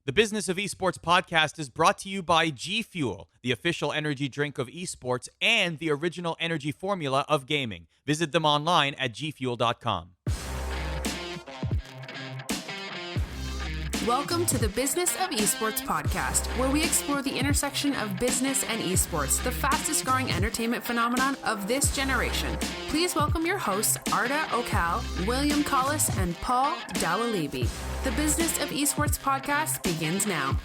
The Business of Esports podcast is brought to you by G Fuel, the official energy drink of esports and the original energy formula of gaming. Visit them online at gfuel.com. Welcome to the Business of Esports podcast, where we explore the intersection of business and esports, the fastest growing entertainment phenomenon of this generation. Please welcome your hosts, Arda Okal, William Collis, and Paul Dawalibi. The Business of Esports podcast begins now.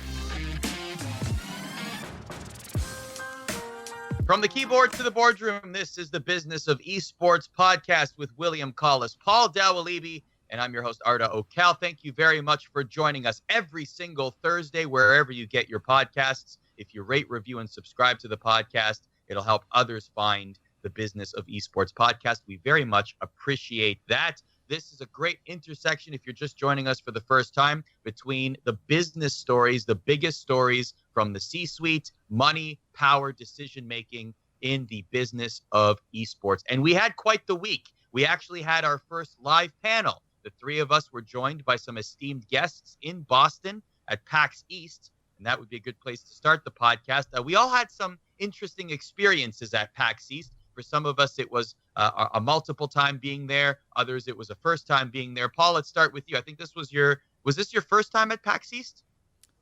From the keyboard to the boardroom, this is the Business of Esports podcast with William Collis, Paul Dawalibi, and I'm your host, Arda Okal. Thank you very much for joining us every single Thursday, wherever you get your podcasts. If you rate, review, and subscribe to the podcast, it'll help others find the Business of Esports podcast. We very much appreciate that. This is a great intersection, if you're just joining us for the first time, between the business stories, the biggest stories from the C-suite, money, power, decision-making in the business of esports. And we had quite the week. We actually had our first live panel. The three of us were joined by some esteemed guests in Boston at PAX East, and that would be a good place to start the podcast. We all had some interesting experiences at PAX East. For some of us, it was a multiple time being there. Others, it was a first time being there. Paul, let's start with you. I think was this your first time at PAX East?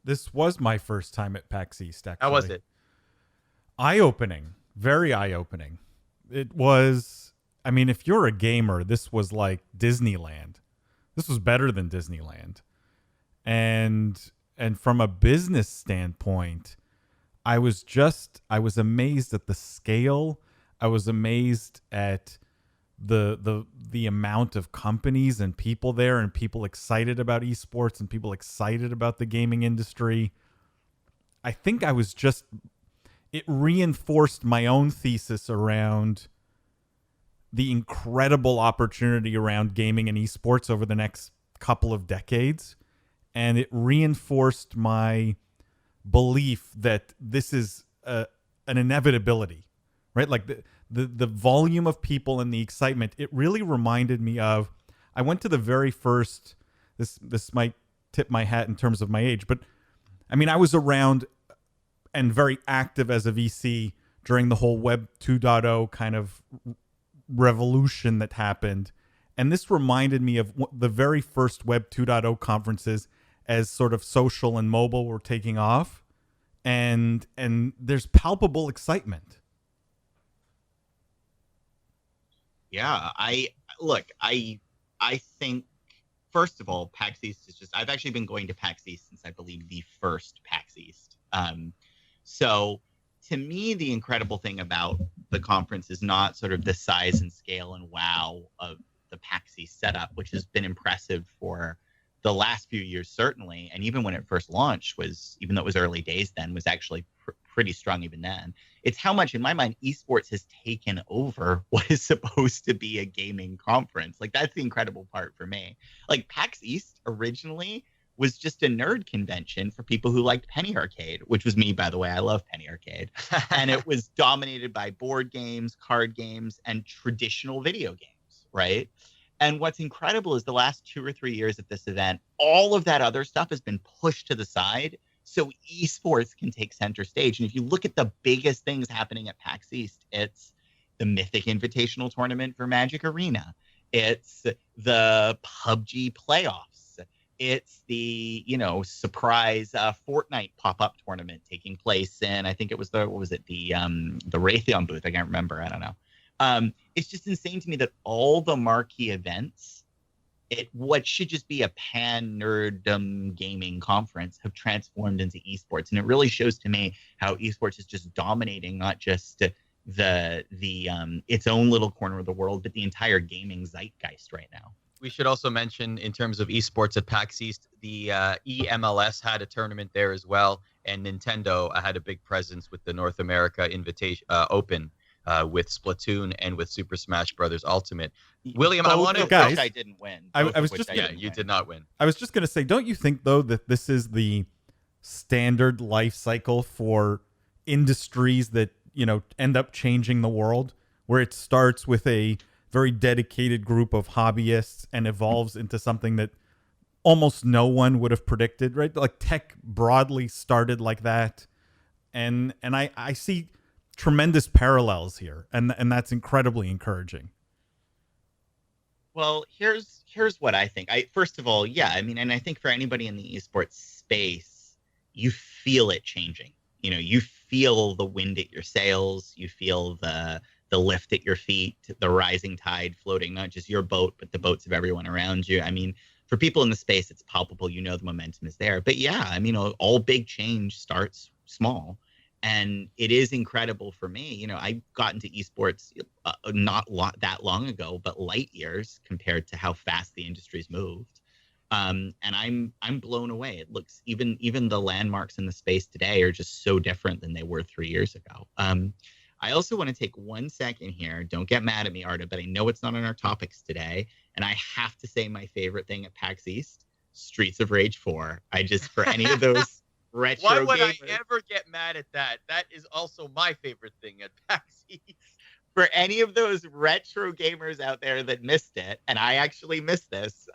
This was my first time at PAX East, actually. How was it? Eye-opening. Very eye-opening. It was, I mean, if you're a gamer, this was like Disneyland. This was better than Disneyland. And from a business standpoint, I was amazed at the scale. I was amazed at the amount of companies and people there, and people excited about esports and people excited about the gaming industry. I think it reinforced my own thesis around the incredible opportunity around gaming and esports over the next couple of decades. And it reinforced my belief that this is an inevitability, right? Like the volume of people and the excitement, it really reminded me of, I went to the very first, this might tip my hat in terms of my age, but I mean, I was around and very active as a VC during the whole Web 2.0 kind of revolution that happened. And this reminded me of the very first Web 2.0 conferences as sort of social and mobile were taking off. And there's palpable excitement. Yeah, I think, first of all, PAX East is I've actually been going to PAX East since I believe the first PAX East. So to me, the incredible thing about the conference is not sort of the size and scale and wow of the PAX East setup, which has been impressive for the last few years, certainly. And even when it first launched, even though it was early days then, was actually pretty strong even then. It's how much, in my mind, esports has taken over what is supposed to be a gaming conference. Like, that's the incredible part for me. Like, PAX East originally was just a nerd convention for people who liked Penny Arcade, which was me, by the way. I love Penny Arcade. And it was dominated by board games, card games, and traditional video games, right? And what's incredible is the last 2 or 3 years at this event, all of that other stuff has been pushed to the side so esports can take center stage. And if you look at the biggest things happening at PAX East, it's the Mythic Invitational Tournament for Magic Arena. It's the PUBG playoffs. It's the, surprise Fortnite pop-up tournament taking place in, I think it was the Raytheon booth. I can't remember. I don't know. It's just insane to me that all the marquee events, what should just be a pan-nerddom gaming conference, have transformed into esports. And it really shows to me how esports is just dominating not just the its own little corner of the world, but the entire gaming zeitgeist right now. We should also mention, in terms of esports at PAX East, the EMLS had a tournament there as well, and Nintendo had a big presence with the North America Invitation Open with Splatoon and with Super Smash Brothers Ultimate. William, I want to... Guys, I didn't win. You did not win. I was just going to say, don't you think, though, that this is the standard life cycle for industries that, end up changing the world, where it starts with a very dedicated group of hobbyists and evolves into something that almost no one would have predicted, right? Like tech broadly started like that. And I see tremendous parallels here, and that's incredibly encouraging. Well, here's what I think. First of all, yeah, I mean, and I think for anybody in the esports space, you feel it changing. You feel the wind at your sails, you feel the lift at your feet, the rising tide floating not just your boat, but the boats of everyone around you. I mean, for people in the space, it's palpable. The momentum is there. But yeah, I mean, all big change starts small. And it is incredible for me. I got into esports not that long ago, but light years compared to how fast the industry's moved. And I'm blown away. It looks even the landmarks in the space today are just so different than they were 3 years ago. I also want to take 1 second here. Don't get mad at me, Arda, but I know it's not on our topics today, and I have to say my favorite thing at PAX East: Streets of Rage 4. For any of those. Why would I ever get mad at that? That is also my favorite thing at PAX East. For any of those retro gamers out there that missed it, and I actually missed this,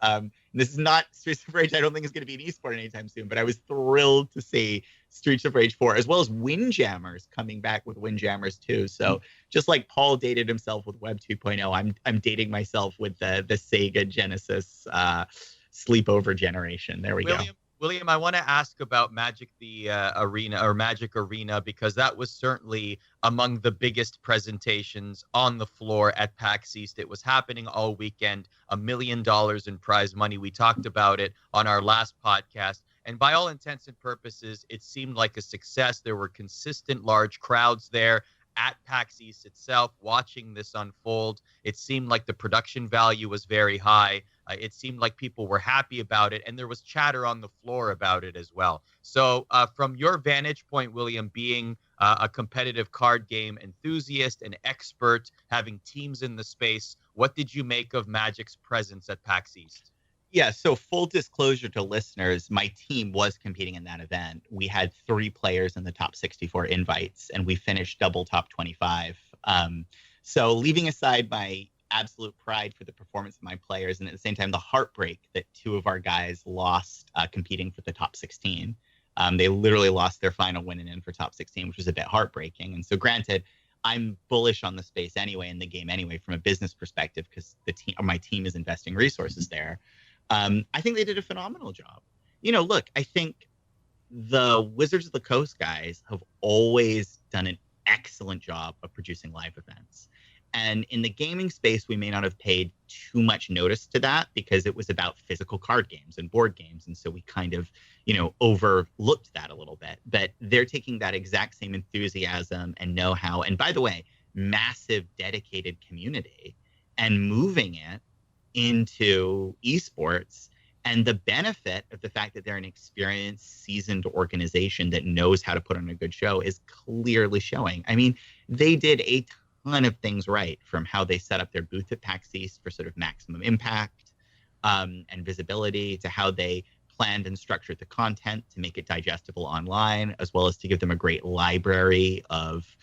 this is not Streets of Rage. I don't think it's going to be an esport anytime soon, but I was thrilled to see Streets of Rage 4, as well as Windjammers coming back with Windjammers 2. So just like Paul dated himself with Web 2.0, I'm dating myself with the Sega Genesis sleepover generation. There we go. William, I want to ask about Magic Magic Arena, because that was certainly among the biggest presentations on the floor at PAX East. It was happening all weekend, $1 million in prize money. We talked about it on our last podcast. And by all intents and purposes, it seemed like a success. There were consistent large crowds there at PAX East itself watching this unfold. It seemed like the production value was very high. It seemed like people were happy about it, and there was chatter on the floor about it as well. So from your vantage point, William, being a competitive card game enthusiast and expert, having teams in the space, what did you make of Magic's presence at PAX East? Yeah, so full disclosure to listeners, my team was competing in that event. We had 3 players in the top 64 invites, and we finished double top 25. So leaving aside my absolute pride for the performance of my players, and at the same time the heartbreak that 2 of our guys lost competing for the top 16. They literally lost their final win and in for top 16, which was a bit heartbreaking. And so granted, I'm bullish on the space anyway, in the game anyway, from a business perspective, because my team is investing resources there. I think they did a phenomenal job. Look, I think the Wizards of the Coast guys have always done an excellent job of producing live events. And in the gaming space, we may not have paid too much notice to that because it was about physical card games and board games. And so we kind of, overlooked that a little bit. But they're taking that exact same enthusiasm and know-how, and by the way, massive dedicated community, and moving it into esports. And the benefit of the fact that they're an experienced, seasoned organization that knows how to put on a good show is clearly showing. I mean, they did a ton of things right, from how they set up their booth at PAX East for sort of maximum impact and visibility, to how they planned and structured the content to make it digestible online, as well as to give them a great library of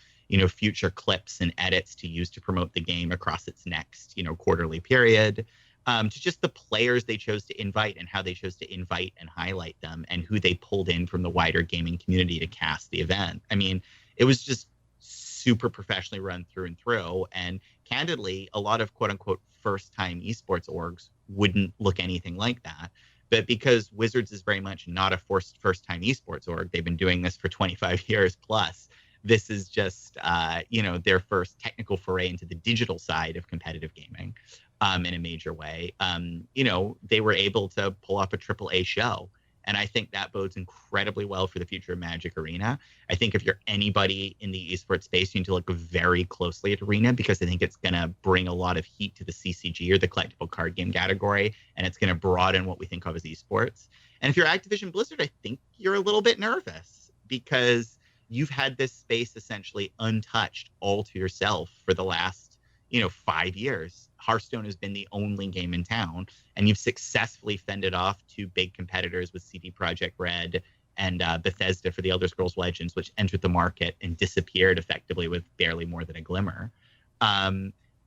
future clips and edits to use to promote the game across its next quarterly period, to just the players they chose to invite and how they chose to invite and highlight them, and who they pulled in from the wider gaming community to cast the event. I mean, it was just super professionally run through and through. And candidly, a lot of quote unquote first time esports orgs wouldn't look anything like that. But because Wizards is very much not a first time esports org, they've been doing this for 25 years plus. This is just, their first technical foray into the digital side of competitive gaming in a major way. They were able to pull off a AAA show. And I think that bodes incredibly well for the future of Magic Arena. I think if you're anybody in the esports space, you need to look very closely at Arena, because I think it's going to bring a lot of heat to the CCG, or the collectible card game category, and it's going to broaden what we think of as esports. And if you're Activision Blizzard, I think you're a little bit nervous, because you've had this space essentially untouched all to yourself for the last 5 years. Hearthstone has been the only game in town, and you've successfully fended off 2 big competitors with CD Projekt Red and Bethesda for the Elder Scrolls Legends, which entered the market and disappeared effectively with barely more than a glimmer.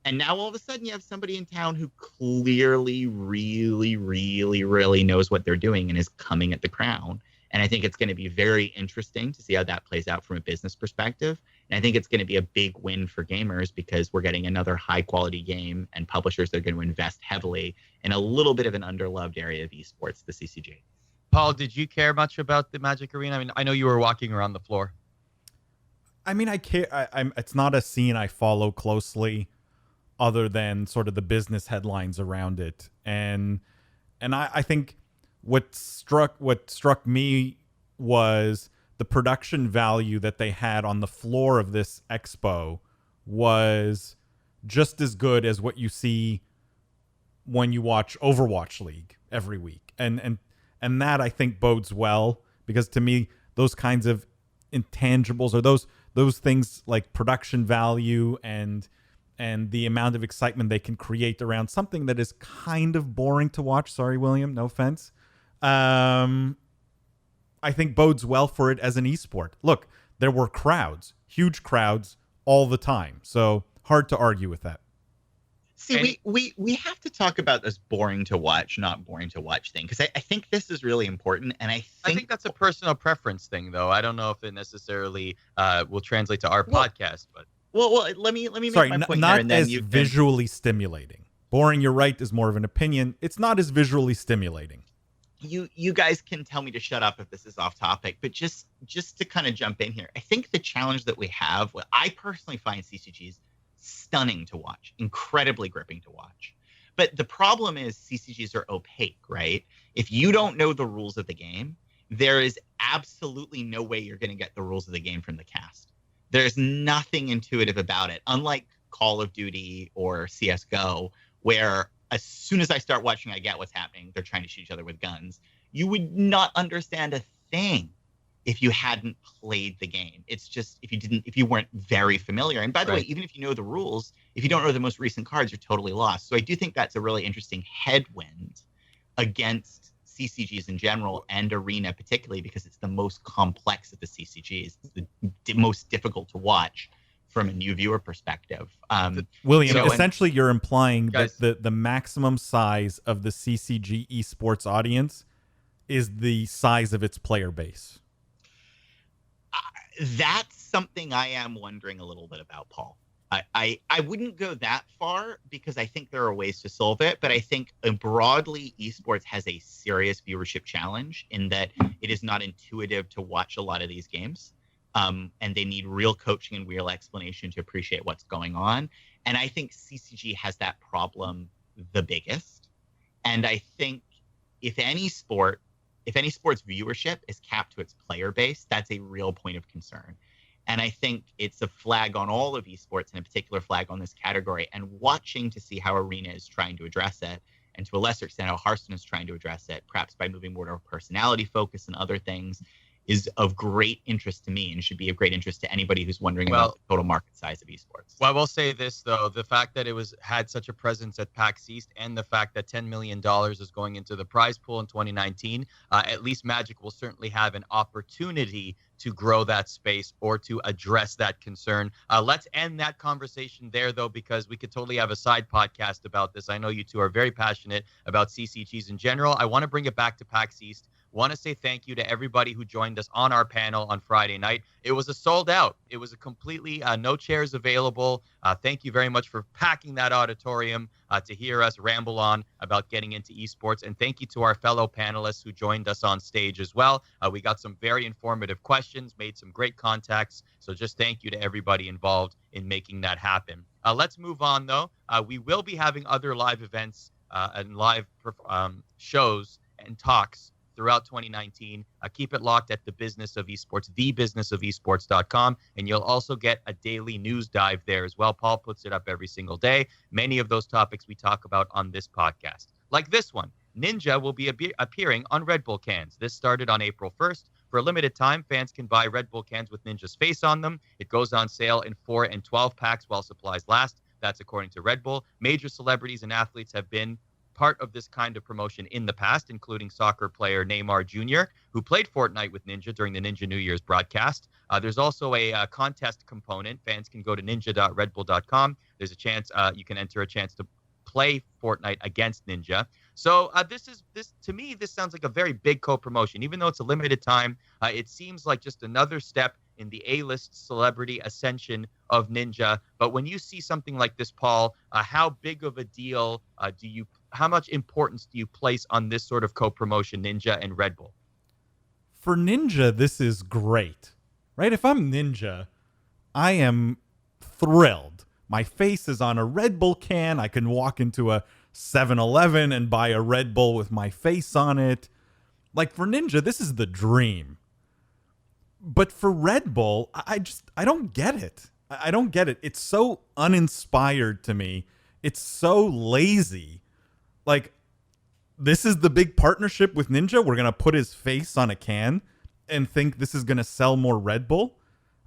And now all of a sudden you have somebody in town who clearly really, really, really knows what they're doing and is coming at the crown. And I think it's going to be very interesting to see how that plays out from a business perspective. And I think it's going to be a big win for gamers because we're getting another high quality game and publishers that are going to invest heavily in a little bit of an underloved area of esports, the CCG. Paul, did you care much about the Magic Arena? I mean, I know you were walking around the floor. I mean, I care. It's not a scene I follow closely, other than sort of the business headlines around it. And I think what struck me was the production value that they had on the floor of this expo was just as good as what you see when you watch Overwatch League every week. And that I think bodes well, because to me those kinds of intangibles, or those things like production value and the amount of excitement they can create around something that is kind of boring to watch. Sorry, William, no offense. I think bodes well for it as an esport. Look, there were crowds, huge crowds all the time. So hard to argue with that. See, we have to talk about this boring to watch, not boring to watch thing, because I think this is really important. And I think that's a personal preference thing, though. I don't know if it necessarily will translate to our podcast, but. Well, let me make Sorry, my point not there, and then as visually stimulating. Boring, you're right, is more of an opinion. It's not as visually stimulating. You guys can tell me to shut up if this is off topic, but just to kind of jump in here, I think the challenge that we have, well, I personally find CCGs stunning to watch, incredibly gripping to watch. But the problem is CCGs are opaque, right? If you don't know the rules of the game, there is absolutely no way you're going to get the rules of the game from the cast. There's nothing intuitive about it, unlike Call of Duty or CSGO, where as soon as I start watching, I get what's happening. They're trying to shoot each other with guns. You would not understand a thing if you hadn't played the game. It's just if you weren't very familiar. And by the way, even if you know the rules, if you don't know the most recent cards, you're totally lost. So I do think that's a really interesting headwind against CCGs in general and Arena particularly, because it's the most complex of the CCGs. It's the most difficult to watch from a new viewer perspective. William, essentially you're implying that the maximum size of the CCG esports audience is the size of its player base. That's something I am wondering a little bit about, Paul. I wouldn't go that far, because I think there are ways to solve it, but I think broadly esports has a serious viewership challenge in that it is not intuitive to watch a lot of these games, and they need real coaching and real explanation to appreciate what's going on. And I think CCG has that problem the biggest. And I think if any sport's viewership is capped to its player base, that's a real point of concern. And I think it's a flag on all of esports, and a particular flag on this category. And watching to see how Arena is trying to address it, and to a lesser extent how Hearthstone is trying to address it, perhaps by moving more to a personality focus and other things, is of great interest to me, and should be of great interest to anybody who's wondering about the total market size of esports. Well, I will say this, though. The fact that it had such a presence at PAX East, and the fact that $10 million is going into the prize pool in 2019, at least Magic will certainly have an opportunity to grow that space or to address that concern. Let's end that conversation there, though, because we could totally have a side podcast about this. I know you two are very passionate about CCGs in general. I want to bring it back to PAX East. Want to say thank you to everybody who joined us on our panel on Friday night. It was a sold out. It was a completely no chairs available. Thank you very much for packing that auditorium to hear us ramble on about getting into esports. And thank you to our fellow panelists who joined us on stage as well. We got some very informative questions, made some great contacts. So just thank you to everybody involved in making that happen. Let's move on, though. We will be having other live events and live shows and talks throughout 2019. Keep it locked at The Business of Esports, thebusinessofelsports.com, and you'll also get a daily news dive there as well. Paul puts it up every single day. Many of those topics we talk about on this podcast, like this one. Ninja will be appearing on Red Bull cans. This started on April 1st. For a limited time, fans can buy Red Bull cans with Ninja's face on them. It goes on sale in 4 and 12 packs while supplies last. That's according to Red Bull. Major celebrities and athletes have been part of this kind of promotion in the past, including soccer player Neymar Jr., who played Fortnite with Ninja during the Ninja New Year's broadcast. There's also a contest component. Fans can go to ninja.redbull.com. there's a chance you can enter a chance to play Fortnite against Ninja. So this to me, this sounds like a very big co-promotion. Even though it's a limited time, it seems like just another step in the A-list celebrity ascension of Ninja. But when you see something like this, Paul, how big of a deal how much importance do you place on this sort of co-promotion, Ninja and Red Bull? For Ninja, this is great, right? If I'm Ninja, I am thrilled. My face is on a Red Bull can. I can walk into a 7-Eleven and buy a Red Bull with my face on it. Like, for Ninja, this is the dream. But for Red Bull, I don't get it. I don't get it. It's so uninspired to me. It's so lazy. Like, this is the big partnership with Ninja. We're going to put his face on a can and think this is going to sell more Red Bull.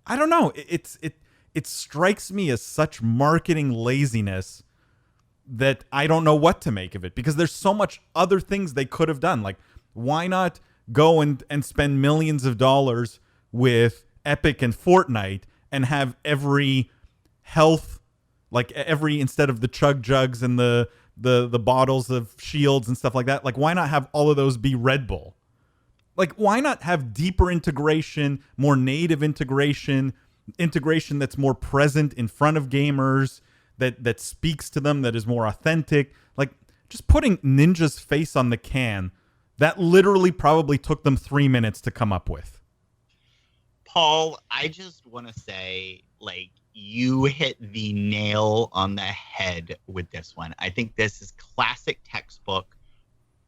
I don't know. It strikes me as such marketing laziness that I don't know what to make of it, because there's so much other things they could have done. Like, why not go and spend millions of dollars with Epic and Fortnite and have every health, like instead of the chug jugs and the bottles of shields and stuff like that, like, why not have all of those be Red Bull? Like, why not have deeper integration, more native integration that's more present in front of gamers, that speaks to them, that is more authentic? Like, just putting Ninja's face on the can, that literally probably took them 3 minutes to come up with. Paul, I just want to say, like, you hit the nail on the head with this one. I think this is classic textbook,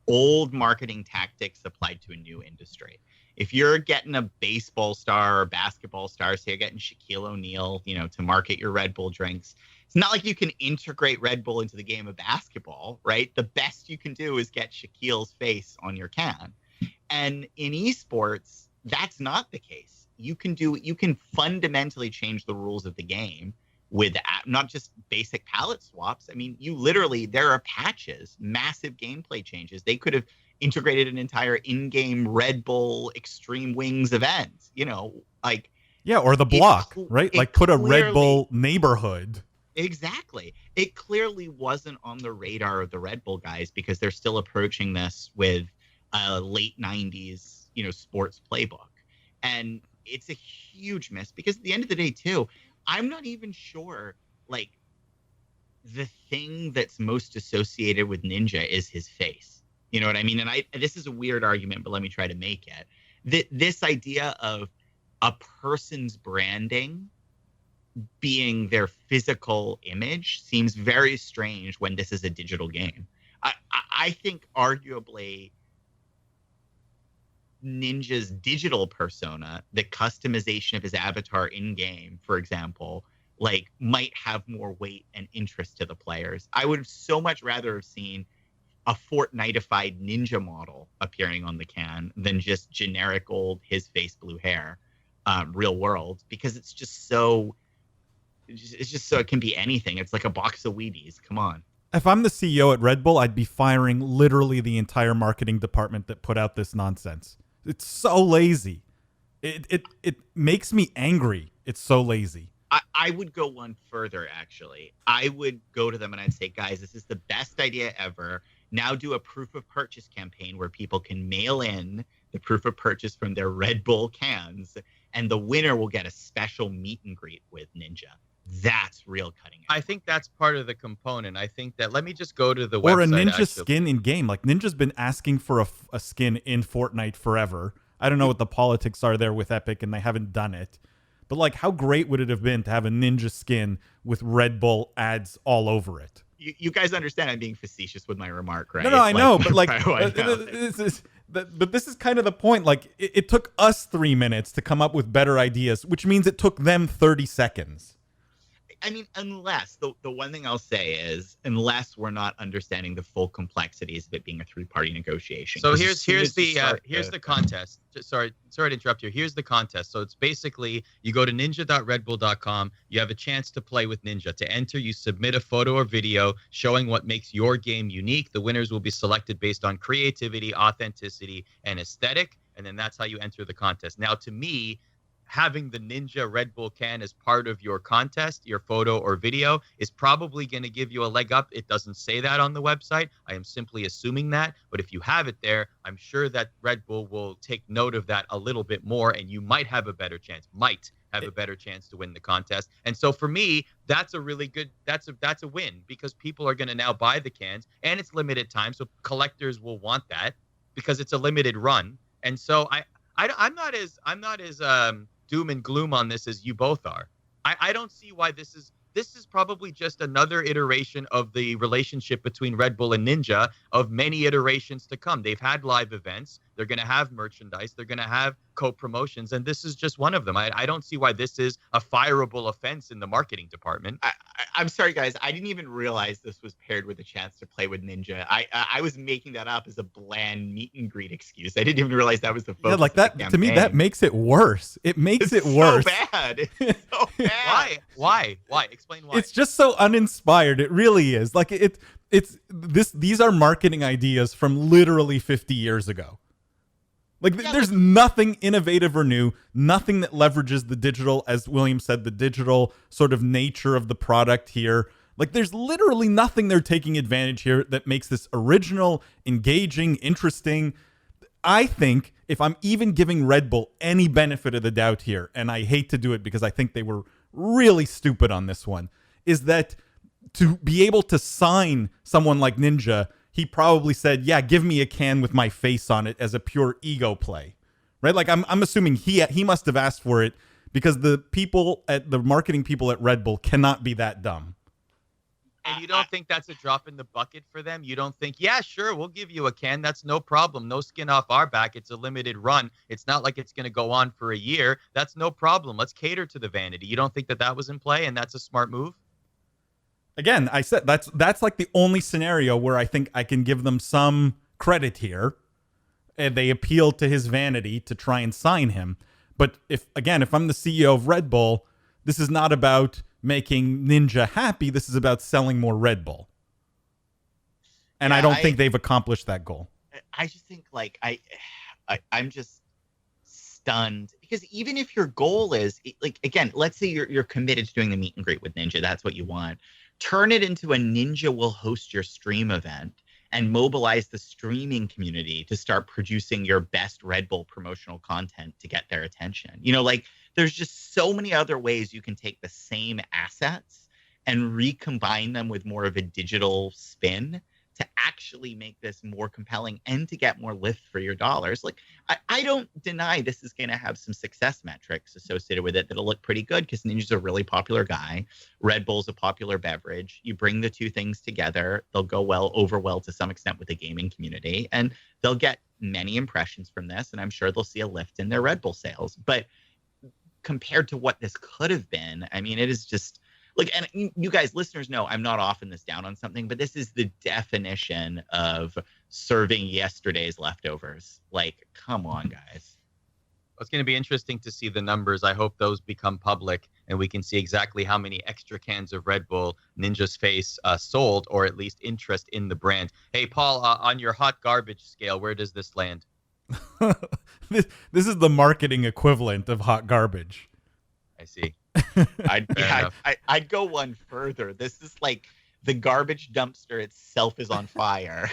old marketing tactics applied to a new industry. If you're getting a baseball star or basketball star, say you're getting Shaquille O'Neal, to market your Red Bull drinks, it's not like you can integrate Red Bull into the game of basketball, right? The best you can do is get Shaquille's face on your can. And in esports, that's not the case. You can fundamentally change the rules of the game with not just basic palette swaps. I mean, there are patches, massive gameplay changes. They could have integrated an entire in-game Red Bull Extreme Wings event, or the block, right? Like, put a Red Bull neighborhood. Exactly. It clearly wasn't on the radar of the Red Bull guys, because they're still approaching this with a late 90s, sports playbook. And it's a huge miss, because at the end of the day, too, I'm not even sure, like, the thing that's most associated with Ninja is his face. You know what I mean? And this is a weird argument, but let me try to make it. This idea of a person's branding being their physical image seems very strange when this is a digital game. I think arguably Ninja's digital persona, the customization of his avatar in game, for example, like, might have more weight and interest to the players. I would have so much rather have seen a Fortnite-ified Ninja model appearing on the can than just generic old his face blue hair, real world, because it's just so it can be anything. It's like a box of Wheaties. Come on. If I'm the CEO at Red Bull, I'd be firing literally the entire marketing department that put out this nonsense. It's so lazy. It makes me angry. It's so lazy. I would go one further, actually. I would go to them and I'd say, guys, this is the best idea ever. Now do a proof of purchase campaign where people can mail in the proof of purchase from their Red Bull cans, and the winner will get a special meet and greet with Ninja. That's real cutting edge. I think that's part of the component. I think that, let me just go to the website. Or a Ninja skin in game. Like, Ninja's been asking for a skin in Fortnite forever. I don't know what the politics are there with Epic, and they haven't done it. But, like, how great would it have been to have a Ninja skin with Red Bull ads all over it? You guys understand I'm being facetious with my remark, right? No, I know, but like, this is kind of the point. Like, it took us 3 minutes to come up with better ideas, which means it took them 30 seconds. I mean, unless the one thing I'll say is, unless we're not understanding the full complexities of it being a three-party negotiation. So here's the contest. Sorry to interrupt you. Here's the contest. So it's basically, you go to ninja.redbull.com. You have a chance to play with Ninja. To enter, you submit a photo or video showing what makes your game unique. The winners will be selected based on creativity, authenticity, and aesthetic. And then that's how you enter the contest. Now, to me, having the Ninja Red Bull can as part of your contest, your photo or video, is probably going to give you a leg up. It doesn't say that on the website. I am simply assuming that. But if you have it there, I'm sure that Red Bull will take note of that a little bit more, and you might have a better chance. To win the contest. And so for me, that's a really good, that's a win, because people are going to now buy the cans, and it's limited time. So collectors will want that because it's a limited run. And so I'm not as doom and gloom on this as you both are. I don't see why this is probably just another iteration of the relationship between Red Bull and Ninja of many iterations to come. They've had live events. They're going to have merchandise. They're going to have co-promotions. And this is just one of them. I don't see why this is a fireable offense in the marketing department. I'm sorry, guys. I didn't even realize this was paired with a chance to play with Ninja. I was making that up as a bland meet and greet excuse. I didn't even realize that was the focus. Yeah, like that, to me, that makes it worse. It makes it worse. So bad. It's so bad. Why? Explain why. It's just so uninspired. It really is. Like these are marketing ideas from literally 50 years ago. Like there's nothing innovative or new, nothing that leverages the digital, as William said, the digital sort of nature of the product here. Like there's literally nothing they're taking advantage here that makes this original, engaging, interesting. I think if I'm even giving Red Bull any benefit of the doubt here, and I hate to do it because I think they were really stupid on this one, is that to be able to sign someone like Ninja, he probably said, yeah, give me a can with my face on it as a pure ego play, right? Like I'm assuming he must have asked for it because the marketing people at Red Bull cannot be that dumb. And you don't think that's a drop in the bucket for them? You don't think, yeah, sure, we'll give you a can. That's no problem. No skin off our back. It's a limited run. It's not like it's going to go on for a year. That's no problem. Let's cater to the vanity. You don't think that was in play and that's a smart move? Again, I said that's like the only scenario where I think I can give them some credit here. And they appealed to his vanity to try and sign him. But if I'm the CEO of Red Bull, this is not about making Ninja happy. This is about selling more Red Bull. And I don't think they've accomplished that goal. I just think I'm just stunned, because even if your goal is like, again, let's say you're committed to doing the meet and greet with Ninja, that's what you want. Turn it into a Ninja will host your stream event and mobilize the streaming community to start producing your best Red Bull promotional content to get their attention. There's just so many other ways you can take the same assets and recombine them with more of a digital spin to actually make this more compelling and to get more lift for your dollars. I don't deny this is going to have some success metrics associated with it that'll look pretty good, because Ninja's a really popular guy. Red Bull's a popular beverage. You bring the two things together, they'll go over well to some extent with the gaming community, and they'll get many impressions from this, and I'm sure they'll see a lift in their Red Bull sales. But compared to what this could have been, I mean, it is just... and you guys, listeners, know I'm not often this down on something, but this is the definition of serving yesterday's leftovers. Come on, guys. It's going to be interesting to see the numbers. I hope those become public and we can see exactly how many extra cans of Red Bull Ninja's face sold, or at least interest in the brand. Hey, Paul, on your hot garbage scale, where does this land? This is the marketing equivalent of hot garbage. I see. I'd go one further. This is like the garbage dumpster itself is on fire.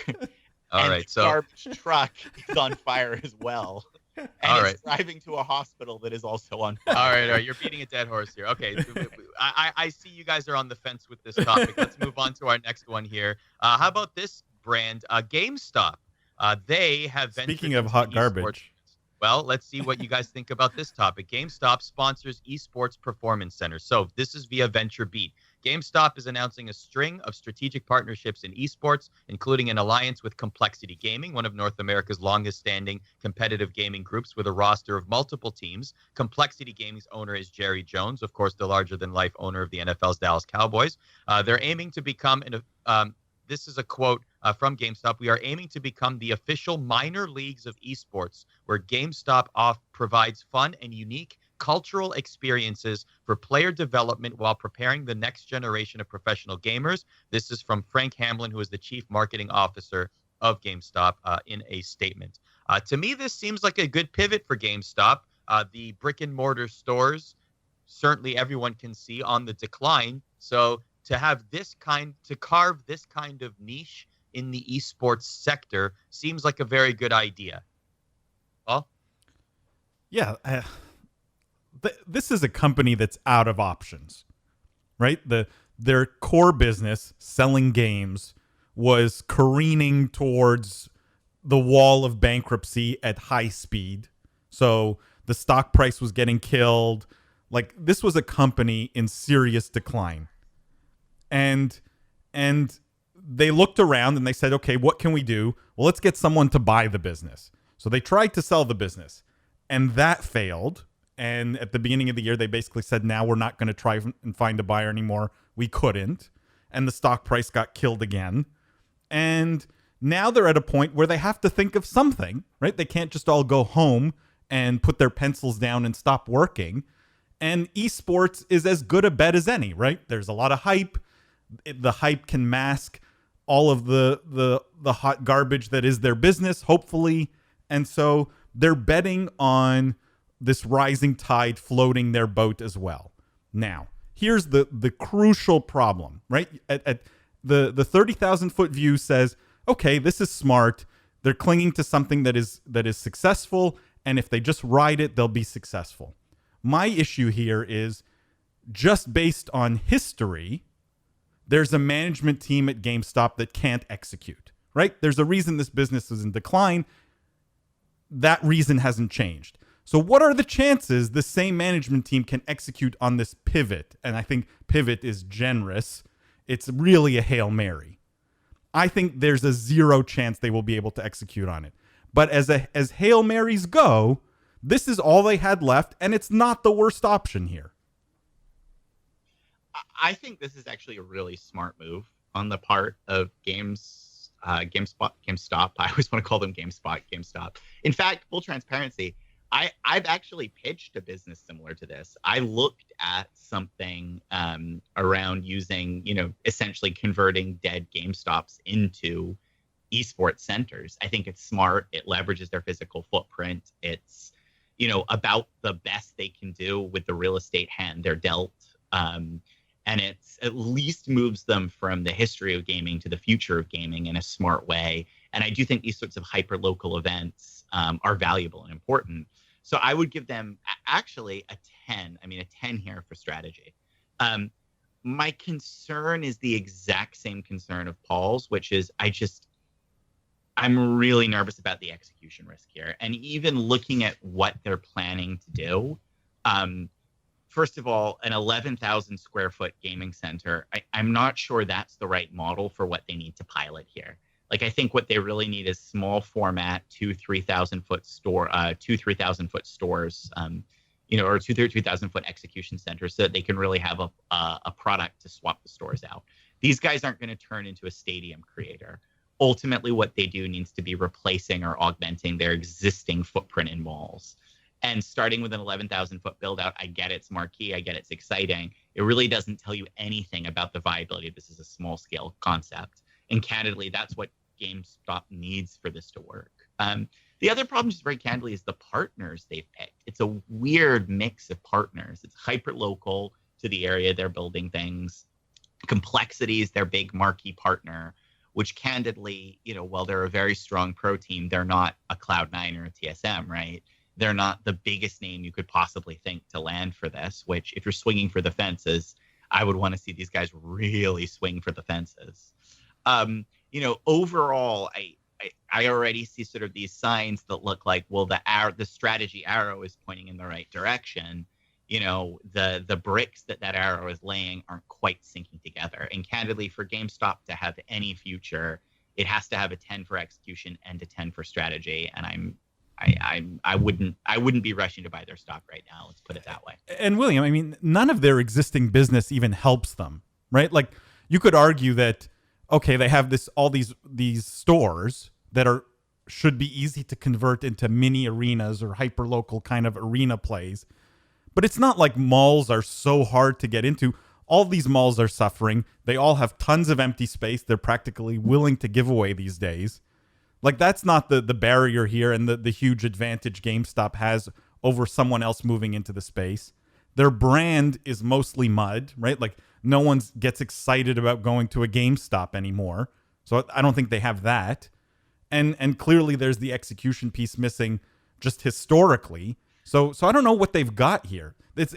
All right, the garbage truck is on fire as well. And it's driving to a hospital that is also on fire. All right, you're beating a dead horse here. Okay, I see you guys are on the fence with this topic. Let's move on to our next one here. How about this brand, GameStop? They have ventured Speaking of hot garbage. Well, let's see what you guys think about this topic. GameStop sponsors Esports Performance Center. So this is via VentureBeat. GameStop is announcing a string of strategic partnerships in esports, including an alliance with Complexity Gaming, one of North America's longest-standing competitive gaming groups with a roster of multiple teams. Complexity Gaming's owner is Jerry Jones, of course, the larger-than-life owner of the NFL's Dallas Cowboys. They're aiming to become this is a quote from GameStop. We are aiming to become the official minor leagues of esports, where GameStop provides fun and unique cultural experiences for player development while preparing the next generation of professional gamers. This is from Frank Hamlin, who is the chief marketing officer of GameStop, in a statement. To me, this seems like a good pivot for GameStop. The brick and mortar stores, certainly everyone can see on the decline. So to carve this kind of niche in the esports sector seems like a very good idea. Well, Yeah, this is a company that's out of options, right? Their core business, selling games, was careening towards the wall of bankruptcy at high speed. So the stock price was getting killed. Like, this was a company in serious decline. And they looked around and they said, okay, what can we do? Well, let's get someone to buy the business. So they tried to sell the business, and that failed. And at the beginning of the year, they basically said, now we're not going to try and find a buyer anymore. We couldn't. And the stock price got killed again. And now they're at a point where they have to think of something, right? They can't just all go home and put their pencils down and stop working. And esports is as good a bet as any, right? There's a lot of hype. The hype can mask all of the hot garbage that is their business, hopefully. And so they're betting on this rising tide floating their boat as well. Now, here's the crucial problem, right? At the 30,000 foot view says, okay, this is smart. They're clinging to something that is successful, and if they just ride it, they'll be successful. My issue here is, just based on history, there's a management team at GameStop that can't execute, right? There's a reason this business is in decline. That reason hasn't changed. So what are the chances the same management team can execute on this pivot? And I think pivot is generous. It's really a Hail Mary. I think there's a 0 chance they will be able to execute on it. But as Hail Marys go, this is all they had left, and it's not the worst option here. I think this is actually a really smart move on the part of GameStop. I always want to call them GameStop. In fact, full transparency, I've actually pitched a business similar to this. I looked at something around using, essentially converting dead GameStops into esports centers. I think it's smart. It leverages their physical footprint. It's, about the best they can do with the real estate hand they're dealt. And it's at least moves them from the history of gaming to the future of gaming in a smart way. And I do think these sorts of hyper-local events are valuable and important. So I would give them actually a 10. I mean, a 10 here for strategy. My concern is the exact same concern of Paul's, which is I'm really nervous about the execution risk here. And even looking at what they're planning to do, first of all, an 11,000 square foot gaming center, I'm not sure that's the right model for what they need to pilot here. Like, I think what they really need is small format, 3,000 foot stores, or 3,000 foot execution centers, so that they can really have a product to swap the stores out. These guys aren't going to turn into a stadium creator. Ultimately, what they do needs to be replacing or augmenting their existing footprint in malls. And starting with an 11,000 foot build out, I get it's marquee, I get it's exciting. It really doesn't tell you anything about the viability of this as a small scale concept. And candidly, that's what GameStop needs for this to work. The other problem, just very candidly, is the partners they've picked. It's a weird mix of partners. It's hyper local to the area they're building things. Complexity is their big marquee partner, which candidly, while they're a very strong pro team, they're not a Cloud9 or a TSM, right? They're not the biggest name you could possibly think to land for this, which, if you're swinging for the fences, I would want to see these guys really swing for the fences. Overall, I already see sort of these signs that look like, well, the strategy arrow is pointing in the right direction. The bricks that arrow is laying aren't quite syncing together. And candidly, for GameStop to have any future, it has to have a 10 for execution and a 10 for strategy. And I wouldn't be rushing to buy their stock right now. Let's put it that way. And William, I mean, none of their existing business even helps them, right? Like, you could argue that, okay, they have all these stores that should be easy to convert into mini arenas or hyper local kind of arena plays. But it's not like malls are so hard to get into. All these malls are suffering. They all have tons of empty space they're practically willing to give away these days. Like, that's not the barrier here and the huge advantage GameStop has over someone else moving into the space. Their brand is mostly mud, right? Like no one gets excited about going to a GameStop anymore. So I don't think they have that. And clearly there's the execution piece missing just historically. So I don't know what they've got here. It's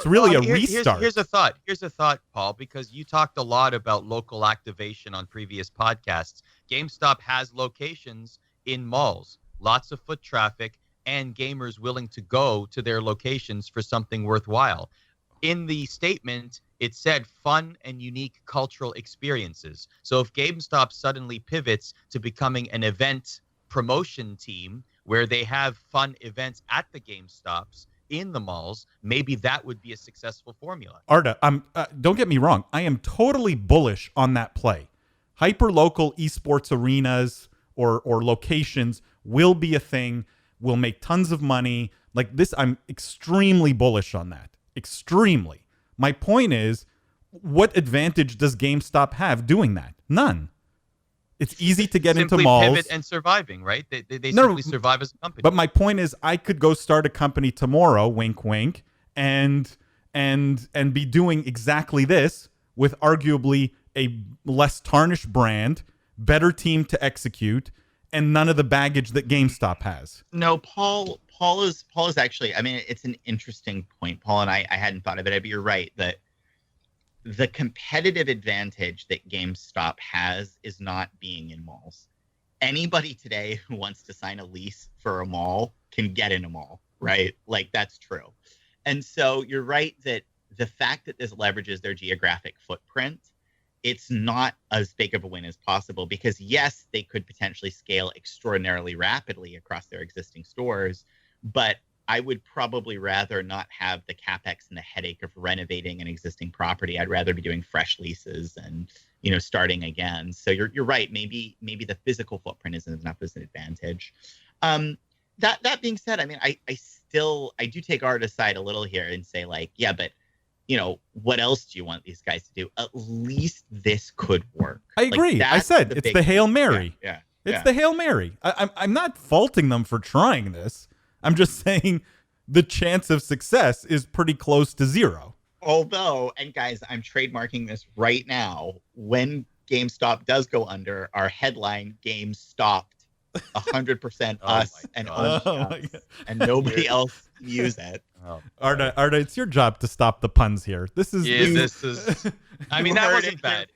really a restart. Here's a thought, Paul, because you talked a lot about local activation on previous podcasts. GameStop has locations in malls, lots of foot traffic, and gamers willing to go to their locations for something worthwhile. In the statement, it said fun and unique cultural experiences. So if GameStop suddenly pivots to becoming an event promotion team where they have fun events at the GameStops in the malls, maybe that would be a successful formula. Arda, don't get me wrong. I am totally bullish on that play. Hyper-local esports arenas or locations will be a thing. We'll make tons of money. Like this, I'm extremely bullish on that. Extremely. My point is, what advantage does GameStop have doing that? None. It's easy to get into malls. Simply pivot and surviving, right? They simply survive as a company. But my point is, I could go start a company tomorrow, wink, wink, and be doing exactly this with arguably a less tarnished brand, better team to execute, and none of the baggage that GameStop has. No, Paul is actually, I mean, it's an interesting point, Paul, and I hadn't thought of it, but you're right that the competitive advantage that GameStop has is not being in malls. Anybody today who wants to sign a lease for a mall can get in a mall, right? Like that's true. And so you're right that the fact that this leverages their geographic footprint, it's not as big of a win as possible because yes, they could potentially scale extraordinarily rapidly across their existing stores, but I would probably rather not have the capex and the headache of renovating an existing property. I'd rather be doing fresh leases and, starting again. So you're right. Maybe the physical footprint isn't enough as an advantage. That being said, I mean, I do take Arda's side a little here and say like, yeah, but what else do you want these guys to do? At least this could work. I agree. I said it's the Hail Mary. Yeah. It's the Hail Mary. I'm not faulting them for trying this. I'm just saying the chance of success is pretty close to zero. Although, and guys, I'm trademarking this right now. When GameStop does go under, our headline, Game Stopped, 100% us and only us, and nobody else can use it. Oh, Arda, it's your job to stop the puns here. This is. I mean, that wasn't bad.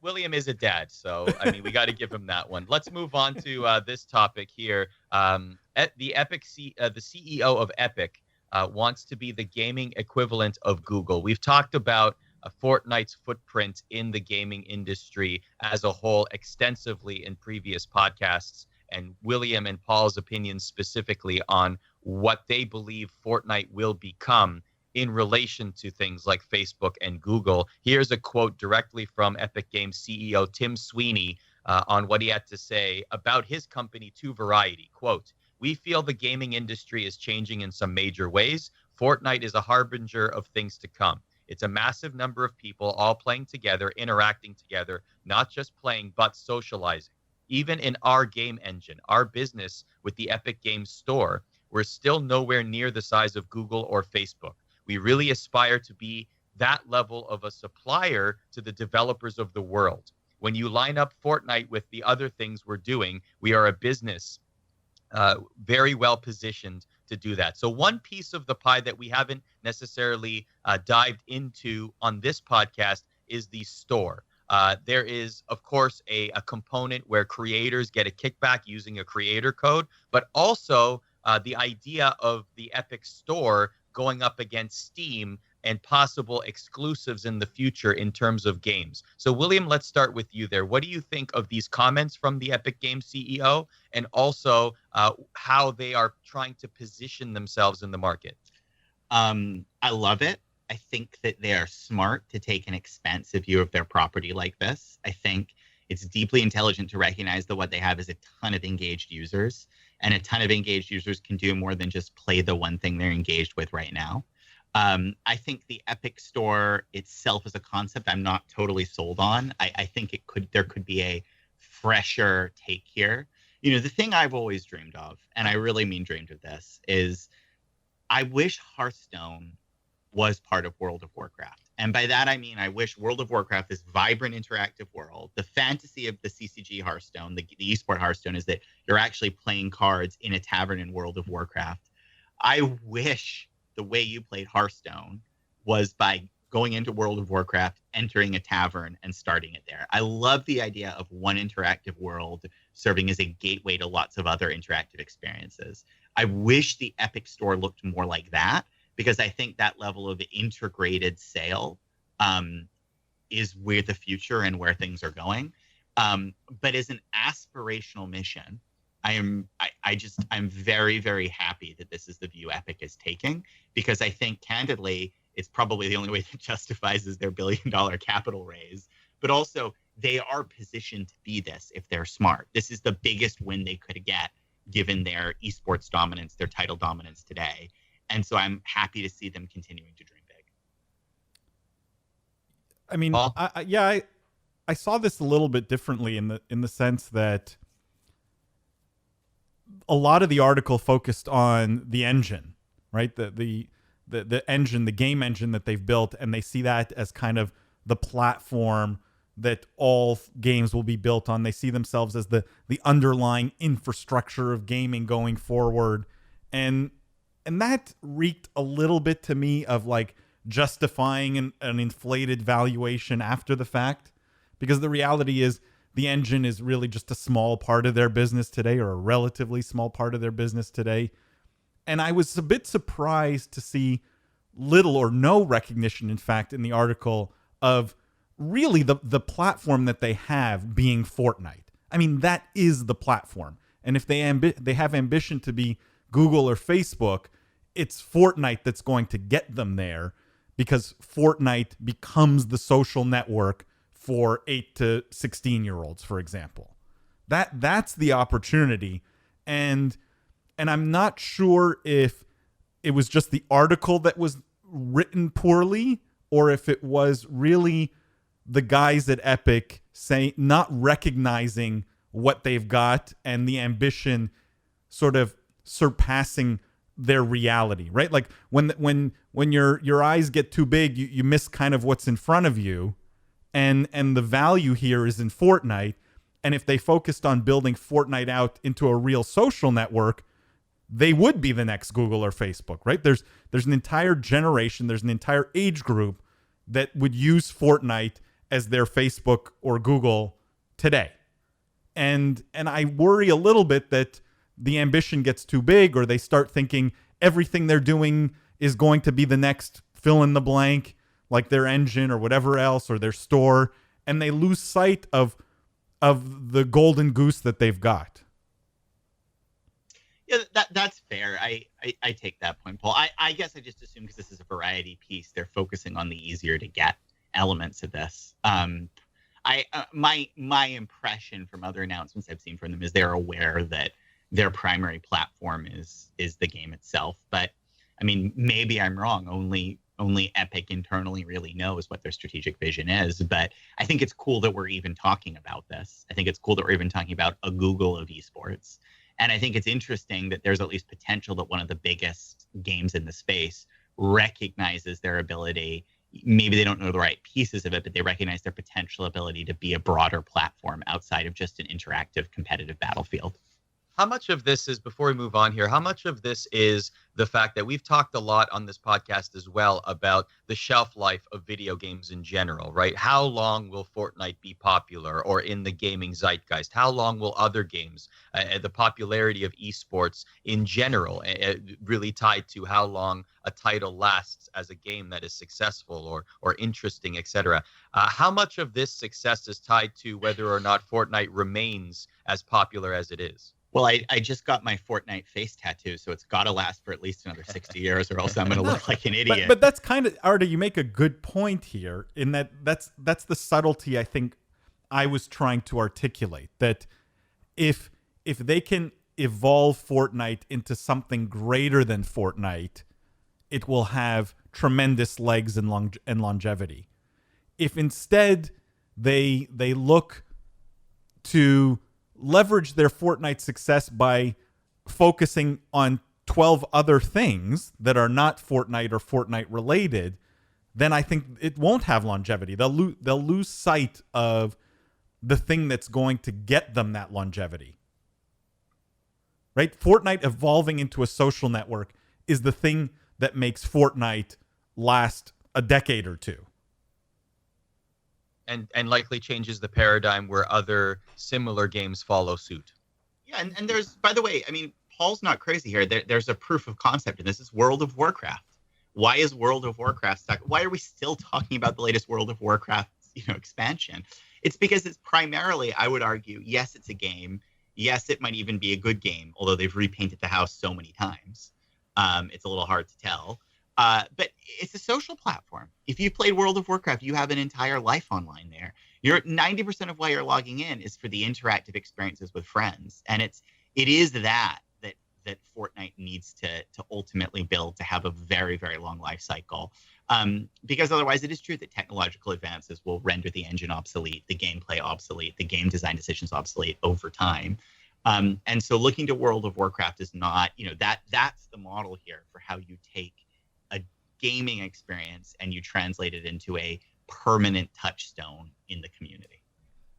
William is a dad, so we got to give him that one. Let's move on to this topic here. The CEO of Epic wants to be the gaming equivalent of Google. We've talked about Fortnite's footprint in the gaming industry as a whole extensively in previous podcasts, and William and Paul's opinions specifically on what they believe Fortnite will become in relation to things like Facebook and Google. Here's a quote directly from Epic Games CEO Tim Sweeney on what he had to say about his company to Variety. Quote, "We feel the gaming industry is changing in some major ways. Fortnite is a harbinger of things to come. It's a massive number of people all playing together, interacting together, not just playing, but socializing. Even in our game engine, our business with the Epic Games Store, we're still nowhere near the size of Google or Facebook. We really aspire to be that level of a supplier to the developers of the world. When you line up Fortnite with the other things we're doing, we are a business very well positioned to do that." So one piece of the pie that we haven't necessarily dived into on this podcast is the store. There is, of course, a component where creators get a kickback using a creator code, but also the idea of the Epic Store going up against Steam and possible exclusives in the future in terms of games. So, William, let's start with you there. What do you think of these comments from the Epic Games CEO and also how they are trying to position themselves in the market? I love it. I think that they are smart to take an expansive view of their property like this. I think it's deeply intelligent to recognize that what they have is a ton of engaged users, and a ton of engaged users can do more than just play the one thing they're engaged with right now. I think the Epic Store itself as a concept, I'm not totally sold on. I think there could be a fresher take here. The thing I've always dreamed of, and I really mean dreamed of this, is I wish Hearthstone was part of World of Warcraft. And by that, I mean, I wish World of Warcraft, this vibrant, interactive world, the fantasy of the CCG Hearthstone, the esport Hearthstone, is that you're actually playing cards in a tavern in World of Warcraft. I wish the way you played Hearthstone was by going into World of Warcraft, entering a tavern, and starting it there. I love the idea of one interactive world serving as a gateway to lots of other interactive experiences. I wish the Epic Store looked more like that, because I think that level of integrated sale is where the future and where things are going. But as an aspirational mission, I'm very, very happy that this is the view Epic is taking, because I think, candidly, it's probably the only way that justifies is their $1 billion capital raise. But also, they are positioned to be this if they're smart. This is the biggest win they could get, given their esports dominance, their title dominance today. And so I'm happy to see them continuing to dream big. I mean, I saw this a little bit differently in the sense that a lot of the article focused on the engine, right? The engine, the game engine that they've built, and they see that as kind of the platform that all games will be built on. They see themselves as the underlying infrastructure of gaming going forward. And that reeked a little bit to me of like justifying an inflated valuation after the fact, because the reality is the engine is really just a small part of their business today, or a relatively small part of their business today. And I was a bit surprised to see little or no recognition, in fact, in the article of really the platform that they have being Fortnite. I mean, that is the platform. And if they have ambition to be Google or Facebook, it's Fortnite that's going to get them there, because Fortnite becomes the social network for 8 to 16-year-olds, for example. That's the opportunity. And I'm not sure if it was just the article that was written poorly, or if it was really the guys at Epic not recognizing what they've got and the ambition sort of surpassing their reality, right? Like when your eyes get too big, you miss kind of what's in front of you, and the value here is in Fortnite. And if they focused on building Fortnite out into a real social network, they would be the next Google or Facebook, right? There's an entire generation, there's an entire age group that would use Fortnite as their Facebook or Google today. And I worry a little bit that the ambition gets too big, or they start thinking everything they're doing is going to be the next fill in the blank, like their engine or whatever else, or their store, and they lose sight of the golden goose that they've got. Yeah, that's fair. I take that point, Paul. I guess I just assume, because this is a variety piece, they're focusing on the easier to get elements of this. My impression from other announcements I've seen from them is they're aware that their primary platform is the game itself. But I mean, maybe I'm wrong. Only Epic internally really knows what their strategic vision is. But I think it's cool that we're even talking about this. I think it's cool that we're even talking about a Google of esports. And I think it's interesting that there's at least potential that one of the biggest games in the space recognizes their ability. Maybe they don't know the right pieces of it, but they recognize their potential ability to be a broader platform outside of just an interactive competitive battlefield. How much of this is, before we move on here, how much of this is the fact that we've talked a lot on this podcast as well about the shelf life of video games in general, right? How long will Fortnite be popular or in the gaming zeitgeist? How long will other games, the popularity of esports in general, really tied to how long a title lasts as a game that is successful or interesting, etc. How much of this success is tied to whether or not Fortnite remains as popular as it is? Well, I just got my Fortnite face tattoo, so it's got to last for at least another 60 years, or else I'm going to look like an idiot. But that's kind of, Arda, you make a good point here, in that's the subtlety I think I was trying to articulate, that if they can evolve Fortnite into something greater than Fortnite, it will have tremendous legs and longevity. If instead they look to leverage their Fortnite success by focusing on 12 other things that are not Fortnite or Fortnite related, then I think it won't have longevity. They'll lose sight of the thing that's going to get them that longevity. Right? Fortnite evolving into a social network is the thing that makes Fortnite last a decade or two. And likely changes the paradigm where other similar games follow suit. Yeah, and there's, by the way, I mean, Paul's not crazy here. There's a proof of concept, and this is World of Warcraft. Why is World of Warcraft stuck? Why are we still talking about the latest World of Warcraft, expansion? It's because it's primarily, I would argue, yes, it's a game. Yes, it might even be a good game, although they've repainted the house so many times. It's a little hard to tell. But it's a social platform. If you've played World of Warcraft, you have an entire life online there. 90% of why you're logging in is for the interactive experiences with friends, and it is that Fortnite needs to ultimately build to have a very, very long life cycle. Because otherwise, it is true that technological advances will render the engine obsolete, the gameplay obsolete, the game design decisions obsolete over time. And so, looking to World of Warcraft is not, that's the model here for how you take a gaming experience and you translate it into a permanent touchstone in the community.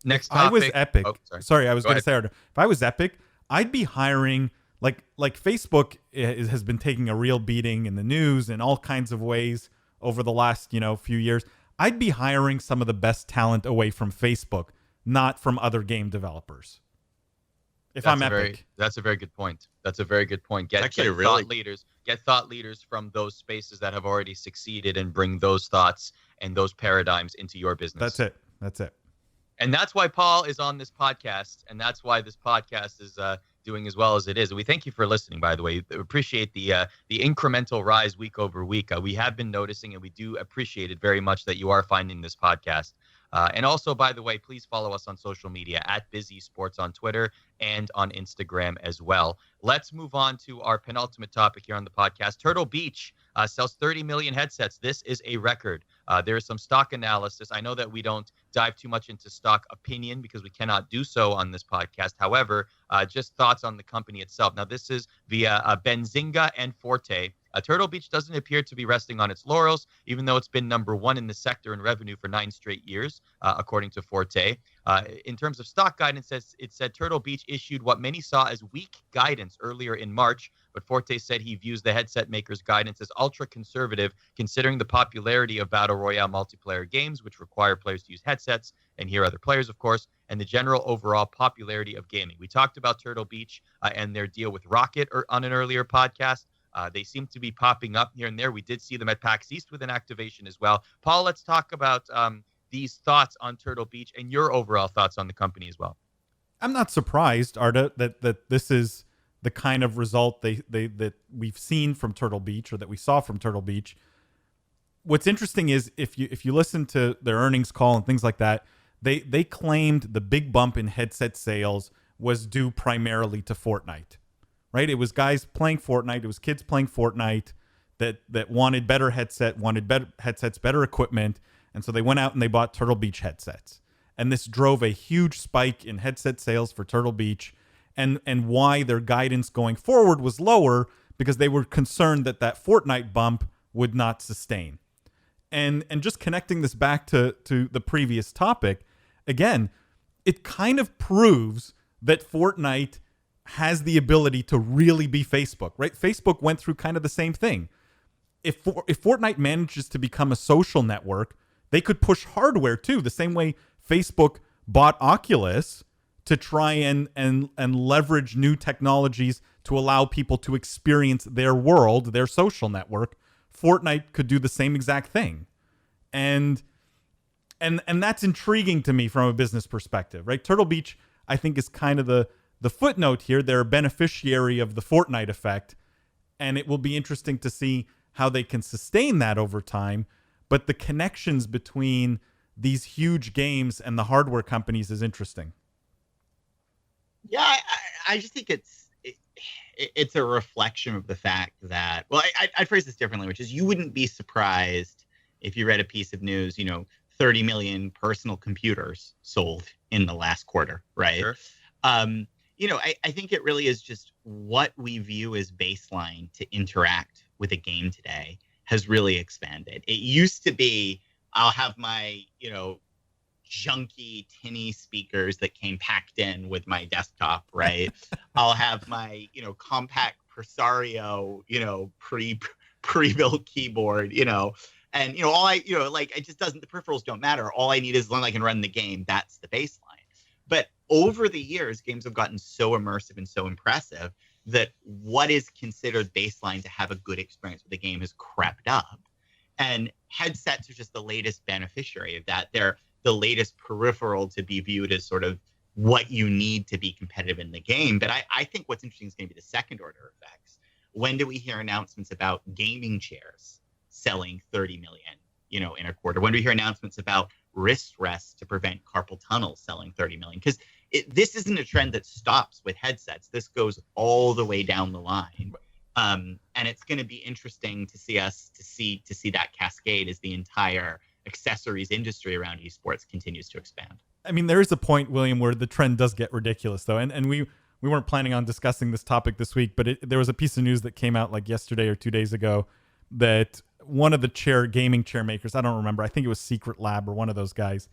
Next topic. I was Epic. Oh, sorry, I was going to say, if I was Epic, I'd be hiring, like Facebook has been taking a real beating in the news in all kinds of ways over the last, few years. I'd be hiring some of the best talent away from Facebook, not from other game developers. If I'm Epic. That's a very good point. Get thought leaders from those spaces that have already succeeded and bring those thoughts and those paradigms into your business. That's it. And that's why Paul is on this podcast, and that's why this podcast is doing as well as it is. We thank you for listening, by the way. We appreciate the incremental rise week over week. We have been noticing, and we do appreciate it very much that you are finding this podcast. And also, by the way, please follow us on social media at Busy Sports on Twitter and on Instagram as well. Let's move on to our penultimate topic here on the podcast. Turtle Beach sells 30 million headsets. This is a record. There is some stock analysis. I know that we don't dive too much into stock opinion because we cannot do so on this podcast. However, just thoughts on the company itself. Now, this is via Benzinga and Forte. Turtle Beach doesn't appear to be resting on its laurels, even though it's been number one in the sector in revenue for 9 straight years, according to Forte. In terms of stock guidance, it said Turtle Beach issued what many saw as weak guidance earlier in March, but Forte said he views the headset maker's guidance as ultra-conservative, considering the popularity of Battle Royale multiplayer games, which require players to use headsets and hear other players, of course, and the general overall popularity of gaming. We talked about Turtle Beach and their deal with Rocket on an earlier podcast. They seem to be popping up here and there. We did see them at PAX East with an activation as well. Paul, let's talk about these thoughts on Turtle Beach and your overall thoughts on the company as well. I'm not surprised, Arda, that this is the kind of result that we've seen from Turtle Beach, or that we saw from Turtle Beach. What's interesting is if you listen to their earnings call and things like that, they claimed the big bump in headset sales was due primarily to Fortnite. Right? It was guys playing Fortnite. It was kids playing Fortnite that wanted better headsets, better equipment. And so they went out and they bought Turtle Beach headsets. And this drove a huge spike in headset sales for Turtle Beach, and why their guidance going forward was lower, because they were concerned that Fortnite bump would not sustain. And just connecting this back to the previous topic, again, it kind of proves that Fortnite has the ability to really be Facebook, right? Facebook went through kind of the same thing. If Fortnite manages to become a social network, they could push hardware too, the same way Facebook bought Oculus to try and leverage new technologies to allow people to experience their world, their social network. Fortnite could do the same exact thing. And that's intriguing to me from a business perspective, right? Turtle Beach, I think, is kind of the footnote here. They're a beneficiary of the Fortnite effect, and it will be interesting to see how they can sustain that over time. But the connections between these huge games and the hardware companies is interesting. Yeah, I just think it's a reflection of the fact that, well, I'd phrase this differently, which is you wouldn't be surprised if you read a piece of news, 30 million personal computers sold in the last quarter, right? Sure. I think it really is just what we view as baseline to interact with a game today has really expanded. It used to be, I'll have my, junky tinny speakers that came packed in with my desktop, right? I'll have my, compact Presario, pre-built keyboard, and all it just doesn't, the peripherals don't matter. All I need is one I can run the game. That's the baseline. But over the years, games have gotten so immersive and so impressive that what is considered baseline to have a good experience with the game has crept up. And headsets are just the latest beneficiary of that. They're the latest peripheral to be viewed as sort of what you need to be competitive in the game. But I think what's interesting is going to be the second order effects. When do we hear announcements about gaming chairs selling 30 million, in a quarter? When do we hear announcements about wrist rests to prevent carpal tunnel selling 30 million? Because this isn't a trend that stops with headsets. This goes all the way down the line. And it's going to be interesting to see that cascade as the entire accessories industry around esports continues to expand. I mean, there is a point, William, where the trend does get ridiculous, though. And we weren't planning on discussing this topic this week, but there was a piece of news that came out like yesterday or 2 days ago that one of the gaming chair makers, I don't remember, I think it was Secret Lab or one of those guys,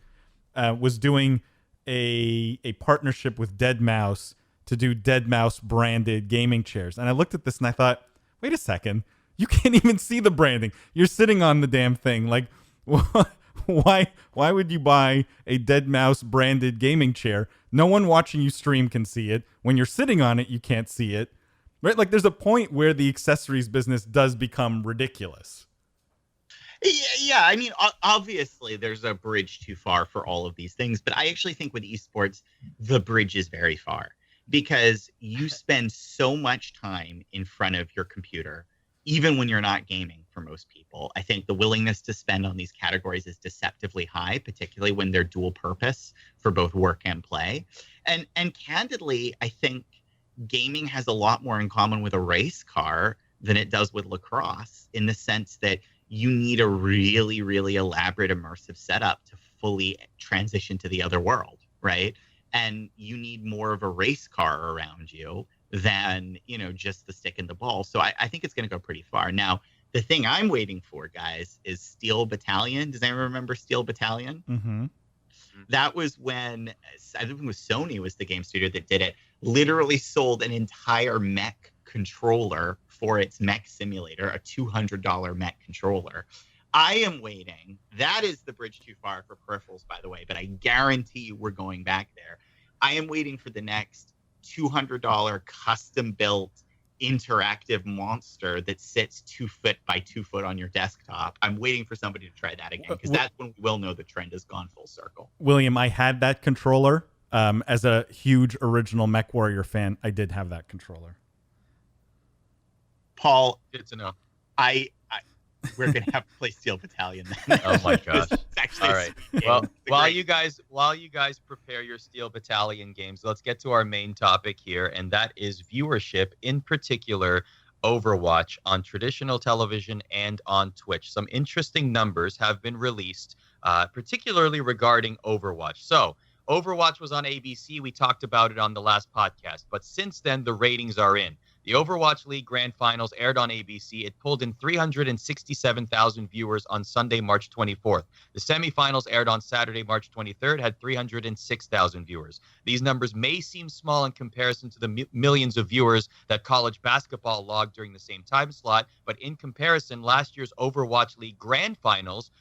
was doing a partnership with Dead Mouse to do Dead Mouse branded gaming chairs. And I looked at this and I thought, wait a second, you can't even see the branding. You're sitting on the damn thing. Like, why would you buy a Dead Mouse branded gaming chair? No one watching you stream can see it. When you're sitting on it, you can't see it. Right? Like, there's a point where the accessories business does become ridiculous. Yeah, I mean, obviously there's a bridge too far for all of these things, but I actually think with esports, the bridge is very far because you spend so much time in front of your computer, even when you're not gaming for most people. I think the willingness to spend on these categories is deceptively high, particularly when they're dual purpose for both work and play. And candidly, I think gaming has a lot more in common with a race car than it does with lacrosse, in the sense that you need a really, really elaborate immersive setup to fully transition to the other world, right? And you need more of a race car around you than, just the stick and the ball. So I think it's going to go pretty far. Now, the thing I'm waiting for, guys, is Steel Battalion. Does anyone remember Steel Battalion? Mm-hmm. That was when, I think it was Sony was the game studio that did it, literally sold an entire mech controller for its mech simulator, a $200 mech controller. I am waiting. That is the bridge too far for peripherals, by the way, but I guarantee we're going back there. I am waiting for the next $200 custom-built interactive monster that sits 2 foot by 2 foot on your desktop. I'm waiting for somebody to try that again, because that's when we will know the trend has gone full circle. William, I had that controller. As a huge original MechWarrior fan, I did have that controller. Paul, good to know. We're gonna have to play Steel Battalion then. Oh my gosh! Actually all right. Well, while you guys prepare your Steel Battalion games, let's get to our main topic here, and that is viewership, in particular Overwatch on traditional television and on Twitch. Some interesting numbers have been released, particularly regarding Overwatch. So, Overwatch was on ABC. We talked about it on the last podcast, but since then the ratings are in. The Overwatch League Grand Finals aired on ABC. It pulled in 367,000 viewers on Sunday, March 24th. The semifinals aired on Saturday, March 23rd, had 306,000 viewers. These numbers may seem small in comparison to the millions of viewers that college basketball logged during the same time slot, but in comparison, last year's Overwatch League Grand Finals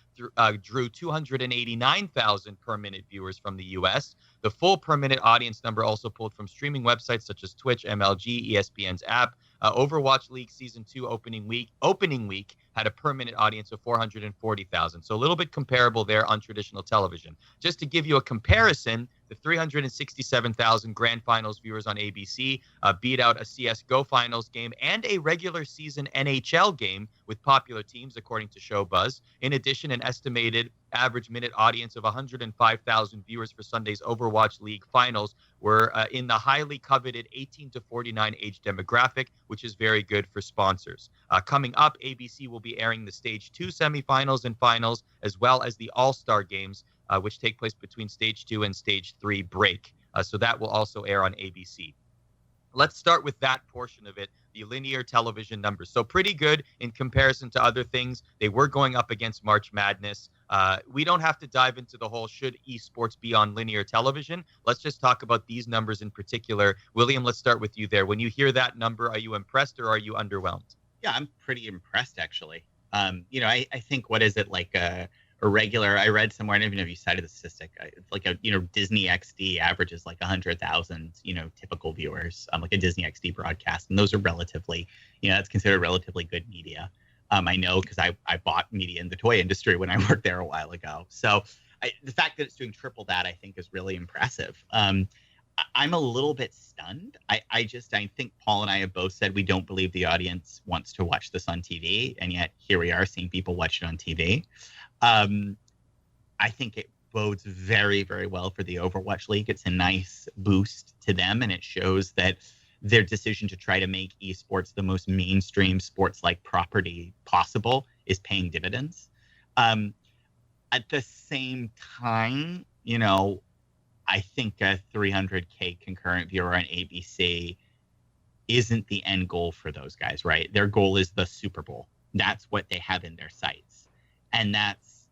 drew 289,000 per minute viewers from the U.S. The full per minute audience number also pulled from streaming websites such as Twitch, MLG, ESPN's app. Overwatch League Season 2 opening week had a per minute audience of 440,000. So a little bit comparable there on traditional television. Just to give you a comparison, the 367,000 Grand Finals viewers on ABC beat out a CSGO Finals game and a regular season NHL game with popular teams, according to ShowBuzz. In addition, an estimated average minute audience of 105,000 viewers for Sunday's Overwatch League Finals were in the highly coveted 18 to 49 age demographic, which is very good for sponsors. Coming up, ABC will be airing the Stage 2 semifinals and finals, as well as the All-Star Games, which take place between Stage 2 and Stage 3 break. So that will also air on ABC. Let's start with that portion of it, the linear television numbers. So pretty good in comparison to other things. They were going up against March Madness. We don't have to dive into the whole should esports be on linear television. Let's just talk about these numbers in particular. William, let's start with you there. When you hear that number, are you impressed or are you underwhelmed? Yeah, I'm pretty impressed, actually. I think, what is it, like a regular, I read somewhere, I don't even know if you cited the statistic, like Disney XD averages like 100,000, typical viewers, like a Disney XD broadcast. And those are relatively, that's considered relatively good media. I know because I bought media in the toy industry when I worked there a while ago. So the fact that it's doing triple that, I think, is really impressive. I'm a little bit stunned. I think Paul and I have both said we don't believe the audience wants to watch this on TV. And yet here we are seeing people watch it on TV. I think it bodes very, very well for the Overwatch League. It's a nice boost to them, and it shows that their decision to try to make esports the most mainstream sports-like property possible is paying dividends. At the same time, I think a 300K concurrent viewer on ABC isn't the end goal for those guys, right? Their goal is the Super Bowl. That's what they have in their sights. And that's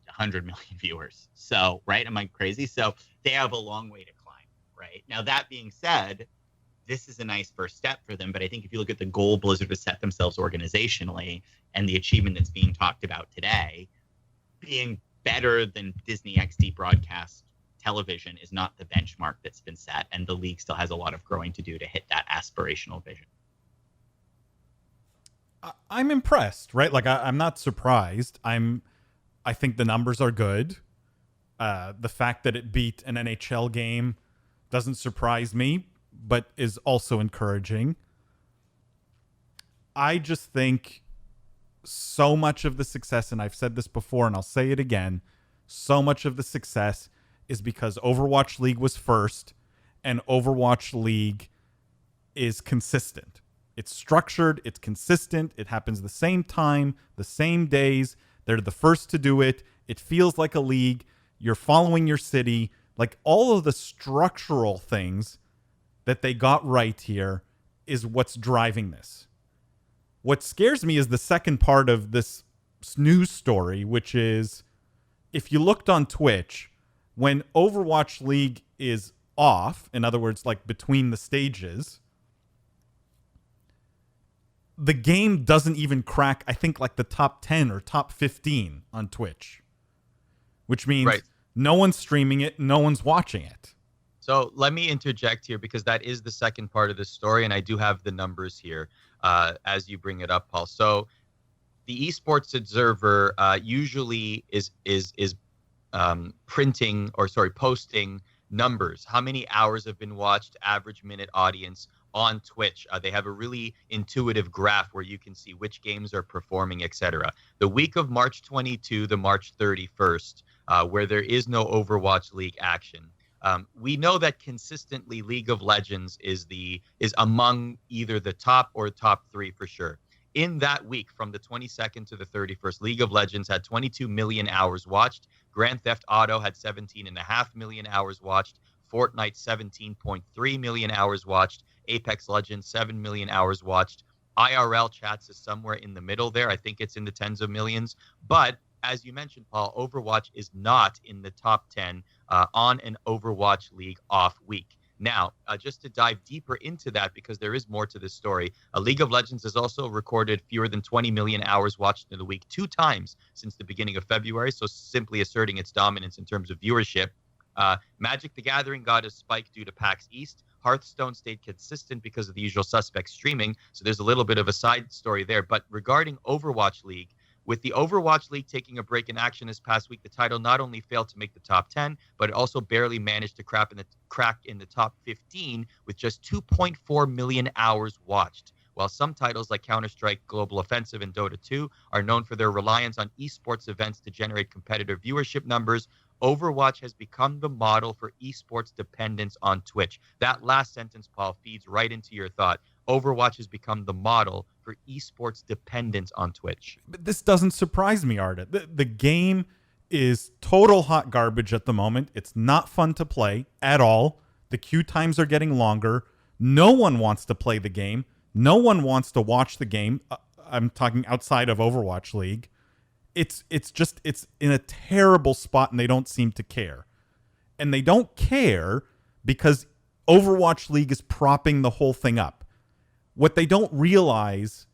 100 million viewers. So, right? Am I crazy? So they have a long way to climb, right? Now, that being said, this is a nice first step for them. But I think if you look at the goal Blizzard has set themselves organizationally and the achievement that's being talked about today, being better than Disney XD broadcast television is not the benchmark that's been set. And the league still has a lot of growing to do to hit that aspirational vision. I'm impressed, right? Like I'm not surprised. I think the numbers are good. The fact that it beat an NHL game doesn't surprise me, but is also encouraging. I just think so much of the success, and I've said this before and I'll say it again, so much of the success is because Overwatch League was first and Overwatch League is consistent. It's structured, it's consistent, it happens the same time, the same days. They're the first to do it. It feels like a league. You're following your city. Like all of the structural things that they got right here is what's driving this. What scares me is the second part of this news story, which is if you looked on Twitch, when Overwatch League is off, in other words, like between the stages, the game doesn't even crack, I think, like the top 10 or top 15 on Twitch, which means no one's streaming it, no one's watching it. So let me interject here because that is the second part of the story, and I do have the numbers here as you bring it up, Paul. So the Esports Observer usually is posting numbers. How many hours have been watched, average minute audience on Twitch. They have a really intuitive graph where you can see which games are performing, etc. The week of March 22 to March 31st, where there is no Overwatch League action, we know that consistently League of Legends is among either the top or top three for sure. In that week, from the 22nd to the 31st, League of Legends had 22 million hours watched. Grand Theft Auto had 17.5 million hours watched. Fortnite, 17.3 million hours watched. Apex Legends, 7 million hours watched. IRL chats is somewhere in the middle there. I think it's in the tens of millions. But as you mentioned, Paul, Overwatch is not in the top 10 on an Overwatch League off week. Now, just to dive deeper into that, because there is more to this story, League of Legends has also recorded fewer than 20 million hours watched in the week 2 times since the beginning of February, so simply asserting its dominance in terms of viewership. Magic the Gathering got a spike due to PAX East. Hearthstone stayed consistent because of the usual suspects streaming, so there's a little bit of a side story there. But regarding Overwatch League, with the Overwatch League taking a break in action this past week, the title not only failed to make the top 10, but it also barely managed to crack in the top 15 with just 2.4 million hours watched. While some titles like Counter-Strike Global Offensive and Dota 2 are known for their reliance on esports events to generate competitive viewership numbers, Overwatch has become the model for esports dependence on Twitch. That last sentence, Paul, feeds right into your thought. Overwatch has become the model for esports dependence on Twitch. But this doesn't surprise me, Arda. The game is total hot garbage at the moment. It's not fun to play at all. The queue times are getting longer. No one wants to play the game. No one wants to watch the game. I'm talking outside of Overwatch League. It's in a terrible spot, and they don't seem to care. And they don't care because Overwatch League is propping the whole thing up. What they don't realize,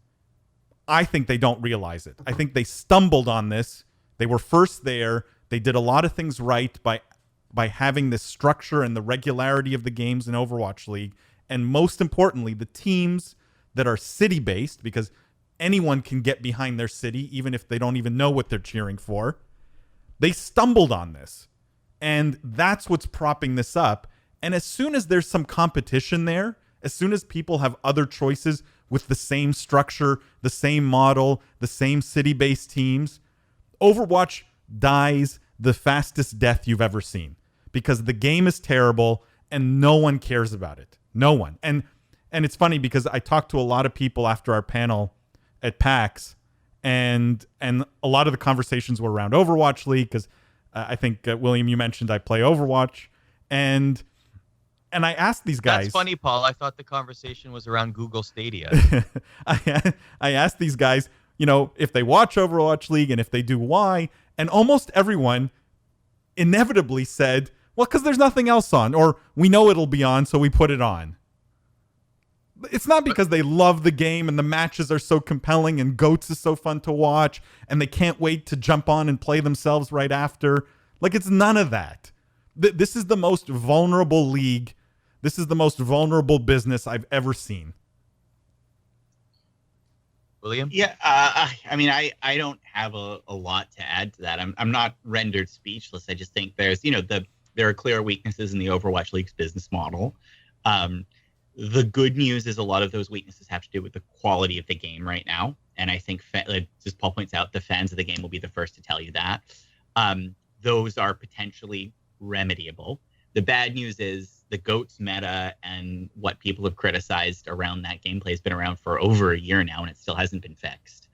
I think they don't realize it. I think they stumbled on this. They were first there. They did a lot of things right by having this structure and the regularity of the games in Overwatch League. And most importantly, the teams that are city-based, because anyone can get behind their city, even if they don't even know what they're cheering for. They stumbled on this. And that's what's propping this up. And as soon as there's some competition there, as soon as people have other choices with the same structure, the same model, the same city-based teams, Overwatch dies the fastest death you've ever seen because the game is terrible and no one cares about it. No one. And it's funny because I talked to a lot of people after our panel at PAX, and a lot of the conversations were around Overwatch League because I think, William, you mentioned I play Overwatch, and I asked these guys. That's funny, Paul. I thought the conversation was around Google Stadia. I asked these guys, if they watch Overwatch League and if they do, why? And almost everyone inevitably said, well, because there's nothing else on, or we know it'll be on, so we put it on. It's not because they love the game and the matches are so compelling and GOATS is so fun to watch and they can't wait to jump on and play themselves right after. Like, it's none of that. This is the most vulnerable league. This is the most vulnerable business I've ever seen. William? Yeah, I don't have a lot to add to that. I'm not rendered speechless. I just think there's, there are clear weaknesses in the Overwatch League's business model. The good news is a lot of those weaknesses have to do with the quality of the game right now. And I think, as Paul points out, the fans of the game will be the first to tell you that. Those are potentially remediable. The bad news is the GOATS meta and what people have criticized around that gameplay has been around for over a year now, and it still hasn't been fixed.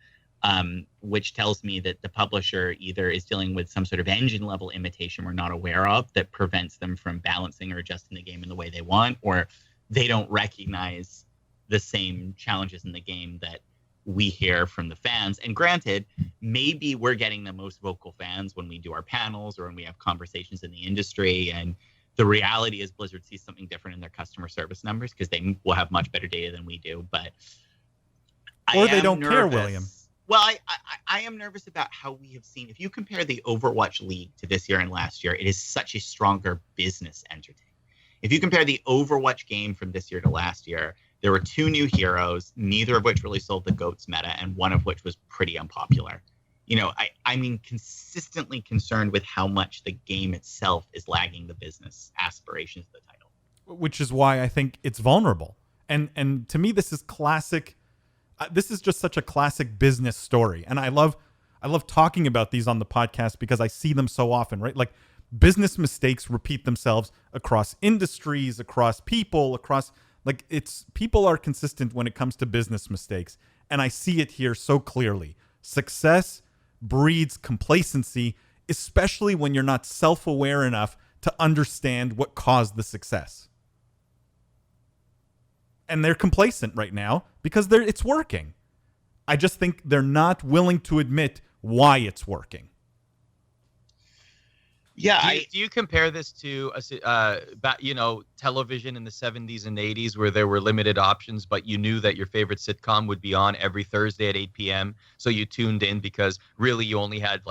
Which tells me that the publisher either is dealing with some sort of engine-level imitation we're not aware of that prevents them from balancing or adjusting the game in the way they want, or they don't recognize the same challenges in the game that we hear from the fans. And granted, maybe we're getting the most vocal fans when we do our panels or when we have conversations in the industry. And the reality is Blizzard sees something different in their customer service numbers because they will have much better data than we do. But or they don't care, William. Well, I am nervous about how we have seen. If you compare the Overwatch League to this year and last year, it is such a stronger business entertainment. If you compare the Overwatch game from this year to last year, there were 2 new heroes, neither of which really sold the GOATS meta, and one of which was pretty unpopular. I'm consistently concerned with how much the game itself is lagging the business aspirations of the title. Which is why I think it's vulnerable. And to me, this is classic. This is just such a classic business story. And I love talking about these on the podcast because I see them so often, right? Like, business mistakes repeat themselves across industries, across people, people are consistent when it comes to business mistakes. And I see it here so clearly. Success breeds complacency, especially when you're not self-aware enough to understand what caused the success. And they're complacent right now because it's working. I just think they're not willing to admit why it's working. Yeah, do you compare this to television in the 70s and 80s where there were limited options, but you knew that your favorite sitcom would be on every Thursday at 8 p.m. So you tuned in because really you only had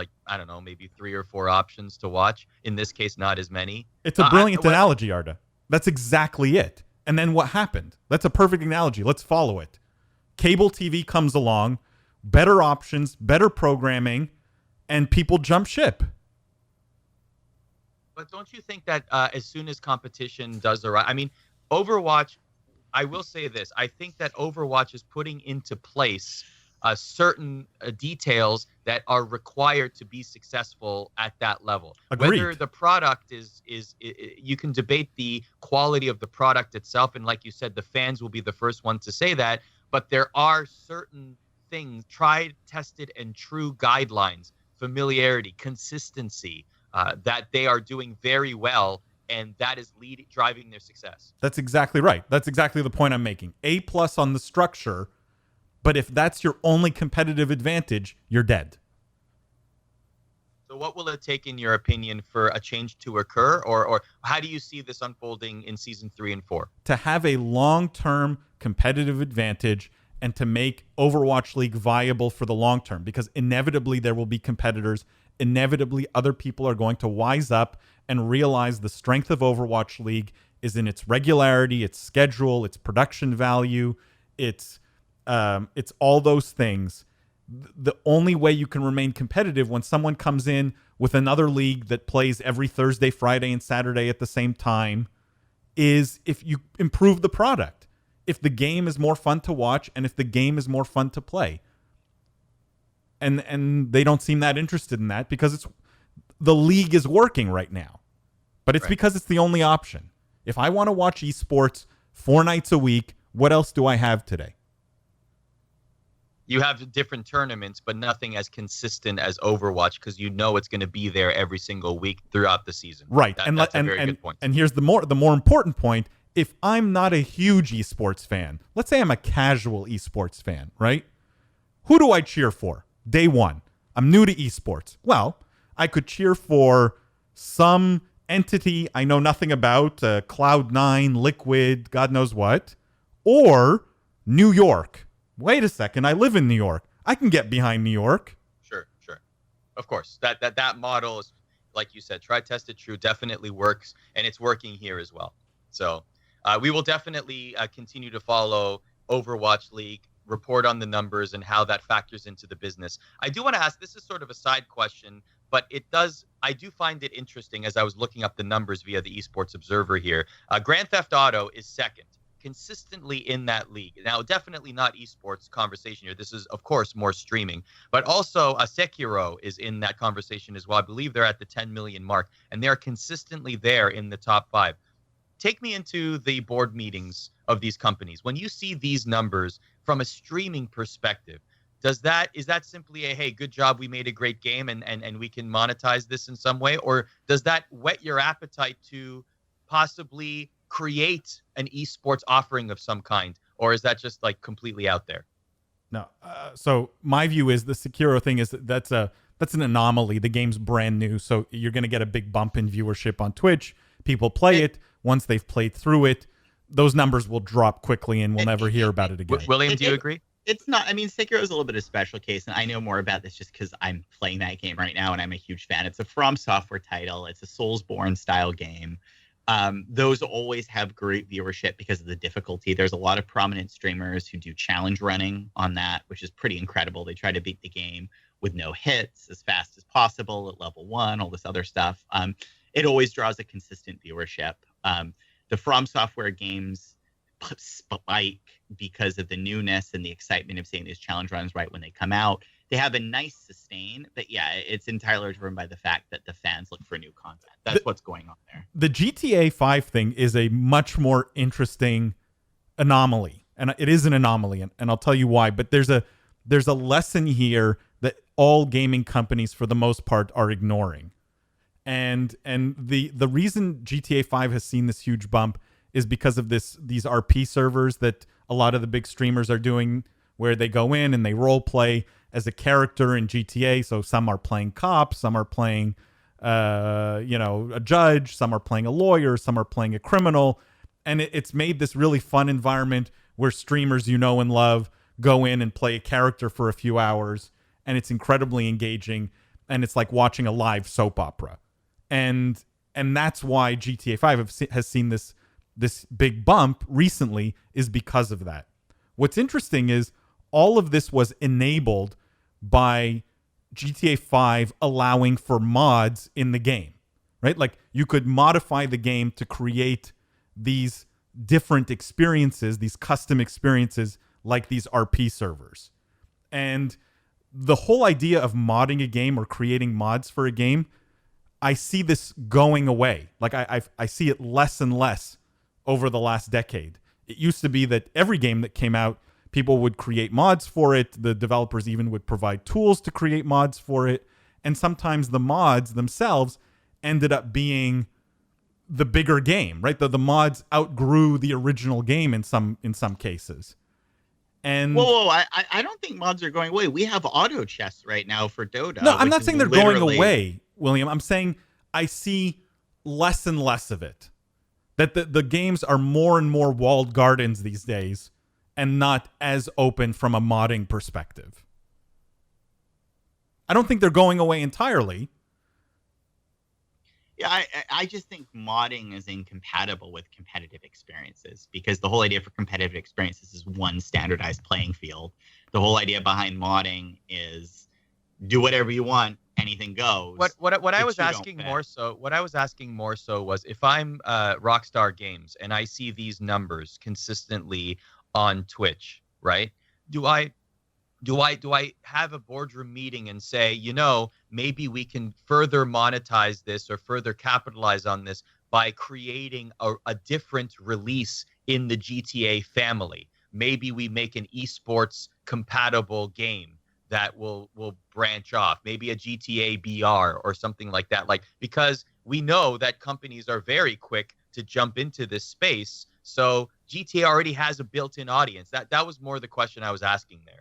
maybe 3 or 4 options to watch. In this case, not as many. It's a brilliant analogy, Arda. That's exactly it. And then what happened? That's a perfect analogy. Let's follow it. Cable TV comes along, better options, better programming, and people jump ship. But don't you think that as soon as competition does arise, Overwatch, I will say this, I think that Overwatch is putting into place certain details that are required to be successful at that level. Agreed. Whether the product is you can debate the quality of the product itself, and like you said, the fans will be the first one to say that, but there are certain things, tried, tested, and true guidelines, familiarity, consistency, that they are doing very well and that is driving their success. That's exactly right. That's exactly the point I'm making. A+ on the structure, but if that's your only competitive advantage, you're dead. So what will it take, in your opinion, for a change to occur, or how do you see this unfolding in season 3 and 4? To have a long-term competitive advantage and to make Overwatch League viable for the long term, because inevitably there will be competitors. Inevitably other people are going to wise up and realize the strength of Overwatch League is in its regularity, its schedule, its production value, it's all those things. The only way you can remain competitive when someone comes in with another league that plays every Thursday, Friday, and Saturday at the same time is if you improve the product, if the game is more fun to watch, and if the game is more fun to play. And they don't seem that interested in that because the league is working right now. But it's because it's the only option. If I want to watch esports 4 nights a week, what else do I have today? You have different tournaments, but nothing as consistent as Overwatch, because you know it's going to be there every single week throughout the season. Right. That's a very good point. And here's the more important point. If I'm not a huge esports fan, let's say I'm a casual esports fan, right? Who do I cheer for? Day one. I'm new to esports. Well, I could cheer for some entity I know nothing about, Cloud9, Liquid, God knows what, or New York. Wait a second, I live in New York. I can get behind New York. Sure. Of course. That model is, like you said, try, test it, true, definitely works, and it's working here as well. So we will definitely continue to follow Overwatch League, report on the numbers and how that factors into the business. I do want to ask, this is sort of a side question, but I do find it interesting as I was looking up the numbers via the Esports Observer here. Grand Theft Auto is second consistently in that league. Now, definitely not esports conversation here. This is, of course, more streaming. But also, Sekiro is in that conversation as well. I believe they're at the 10 million mark, and they're consistently there in the top 5. Take me into the board meetings of these companies. When you see these numbers from a streaming perspective, is that simply a, hey, good job, we made a great game and we can monetize this in some way? Or does that whet your appetite to possibly create an esports offering of some kind? Or is that just like completely out there? No. So my view is the Sekiro thing is that's an anomaly. The game's brand new, so you're going to get a big bump in viewership on Twitch. People play it. Once they've played through it, those numbers will drop quickly and we'll never hear about it again. William, do you agree? It's not. I mean, Sekiro is a little bit of a special case, and I know more about this just because I'm playing that game right now, and I'm a huge fan. It's a From Software title. It's a Soulsborne style game. Those always have great viewership because of the difficulty. There's a lot of prominent streamers who do challenge running on that, which is pretty incredible. They try to beat the game with no hits as fast as possible at level 1, all this other stuff. It always draws a consistent viewership. The From Software games spike because of the newness and the excitement of seeing these challenge runs right when they come out. They have a nice sustain, but yeah, it's entirely driven by the fact that the fans look for new content. That's what's going on there. The GTA 5 thing is a much more interesting anomaly, and it is an anomaly, and I'll tell you why. But there's a lesson here that all gaming companies, for the most part, are ignoring, and the reason GTA 5 has seen this huge bump is because of these RP servers that a lot of the big streamers are doing, where they go in and they role play as a character in GTA. So some are playing cops, some are playing, a judge, some are playing a lawyer, some are playing a criminal. And it's made this really fun environment where streamers you know and love go in and play a character for a few hours. And it's incredibly engaging. And it's like watching a live soap opera. And that's why GTA 5 has seen this big bump recently, is because of that. What's interesting is all of this was enabled by GTA 5 allowing for mods in the game, right? Like you could modify the game to create these different experiences, these custom experiences like these RP servers. And the whole idea of modding a game or creating mods for a game, I see this going away. Like I see it less and less over the last decade. It used to be that every game that came out, people would create mods for it. The developers even would provide tools to create mods for it. And sometimes the mods themselves ended up being the bigger game, right? The mods outgrew the original game in some cases. And whoa, I don't think mods are going away. We have auto chess right now for Dota. no, I'm not which saying is they're going literally- away, William. I'm saying I see less and less of it. That the games are more and more walled gardens these days and not as open from a modding perspective. I don't think they're going away entirely. Yeah, I just think modding is incompatible with competitive experiences, because the whole idea for competitive experiences is one standardized playing field. The whole idea behind modding is do whatever you want, anything goes. What I was you don't asking fit. more so was if I'm Rockstar Games and I see these numbers consistently on Twitch, right? Do I have a boardroom meeting and say, maybe we can further monetize this or further capitalize on this by creating a different release in the GTA family? Maybe we make an esports compatible game that will branch off, maybe a GTA BR or something like that. Like, because we know that companies are very quick to jump into this space. So GTA already has a built-in audience. That was more the question I was asking there.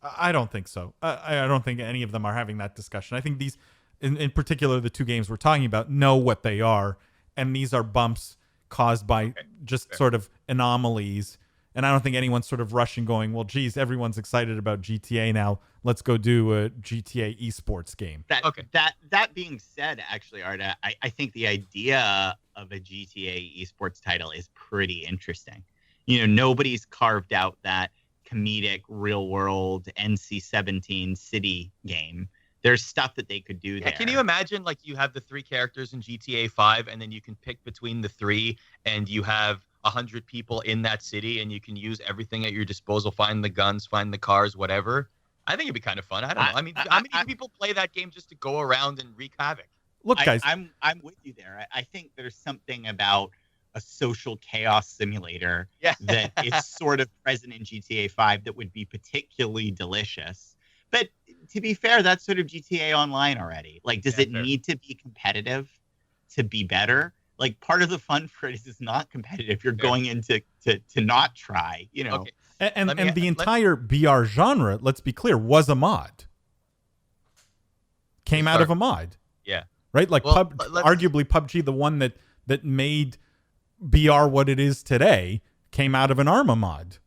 I don't think so. I don't think any of them are having that discussion. I think these, in particular, the two games we're talking about, know what they are, and these are bumps caused by just sort of anomalies. And I don't think anyone's sort of rushing, going, well, geez, everyone's excited about GTA now. Let's go do a GTA esports game. That being said, actually, Arda, I think the idea of a GTA esports title is pretty interesting. Nobody's carved out that comedic real world NC-17 city game. There's stuff that they could do there. Can you imagine, like, you have the three characters in GTA 5 and then you can pick between the three and you have 100 people in that city and you can use everything at your disposal, find the guns, find the cars, whatever. I think it'd be kind of fun. I don't know. I mean, how many people play that game just to go around and wreak havoc? Look, guys, I'm with you there. I think there's something about a social chaos simulator that is sort of present in GTA 5 that would be particularly delicious. But to be fair, that's sort of GTA Online already. Like, does it need to be competitive to be better? Like, part of the fun for it is it's not competitive. You're going into to not try, Okay. And the entire BR genre, let's be clear, was a mod. Came out of a mod. Yeah. Right? Like, arguably PUBG, the one that made BR what it is today, came out of an Arma mod.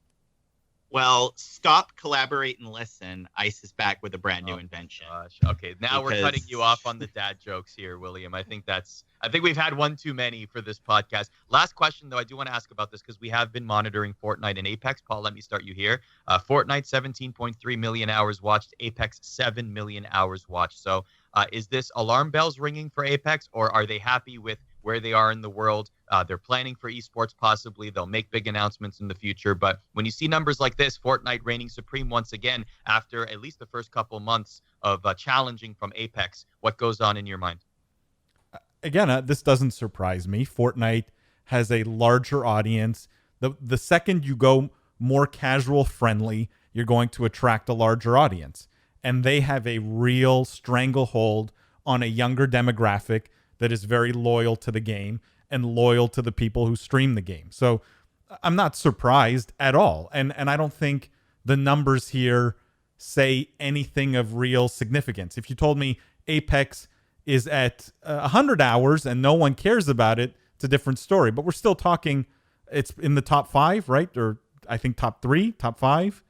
Well, stop, collaborate, and listen. ICE is back with a brand new invention. Gosh. Okay, now we're cutting you off on the dad jokes here, William. I think we've had one too many for this podcast. Last question, though, I do want to ask about this because we have been monitoring Fortnite and Apex. Paul, let me start you here. Fortnite, 17.3 million hours watched. Apex, 7 million hours watched. So is this alarm bells ringing for Apex, or are they happy with where they are in the world? They're planning for esports, possibly. They'll make big announcements in the future. But when you see numbers like this, Fortnite reigning supreme once again after at least the first couple months of challenging from Apex, what goes on in your mind? Again, this doesn't surprise me. Fortnite has a larger audience. The second you go more casual friendly, you're going to attract a larger audience. And they have a real stranglehold on a younger demographic that is very loyal to the game and loyal to the people who stream the game. So I'm not surprised at all. And I don't think the numbers here say anything of real significance. If you told me Apex is at 100 hours and no one cares about it, it's a different story. But we're still talking, it's in the top 5, right? Or I think top 3, top 5.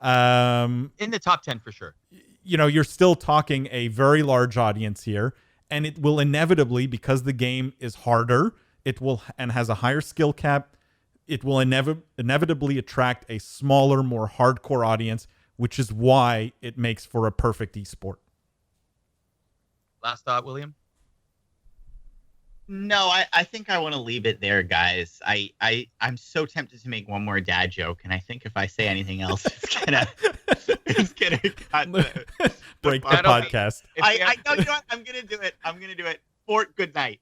In the top 10 for sure. You're still talking a very large audience here. And it will inevitably, because the game is harder, and has a higher skill cap, it will inevitably attract a smaller, more hardcore audience, which is why it makes for a perfect esport. Last thought, William? No, I think I want to leave it there, guys. I'm so tempted to make one more dad joke, and I think if I say anything else, it's gonna cut break the podcast. No, you know what? I'm gonna do it. Fort good night.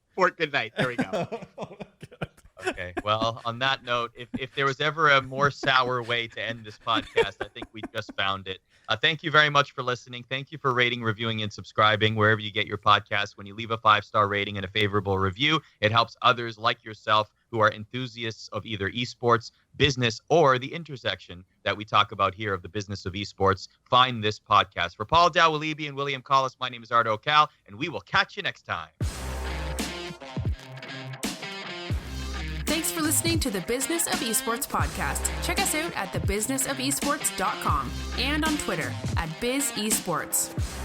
There we go. Oh, God. Okay. Well, on that note, if there was ever a more sour way to end this podcast, I think we just found it. Thank you very much for listening. Thank you for rating, reviewing, and subscribing wherever you get your podcasts. When you leave a 5-star rating and a favorable review, it helps others like yourself who are enthusiasts of either esports, business, or the intersection that we talk about here of the business of esports find this podcast. For Paul Dawalibi and William Collis, my name is Arda Ocal, and we will catch you next time. Thanks for listening to the Business of Esports podcast. Check us out at thebusinessofelsports.com and on Twitter at BizEsports.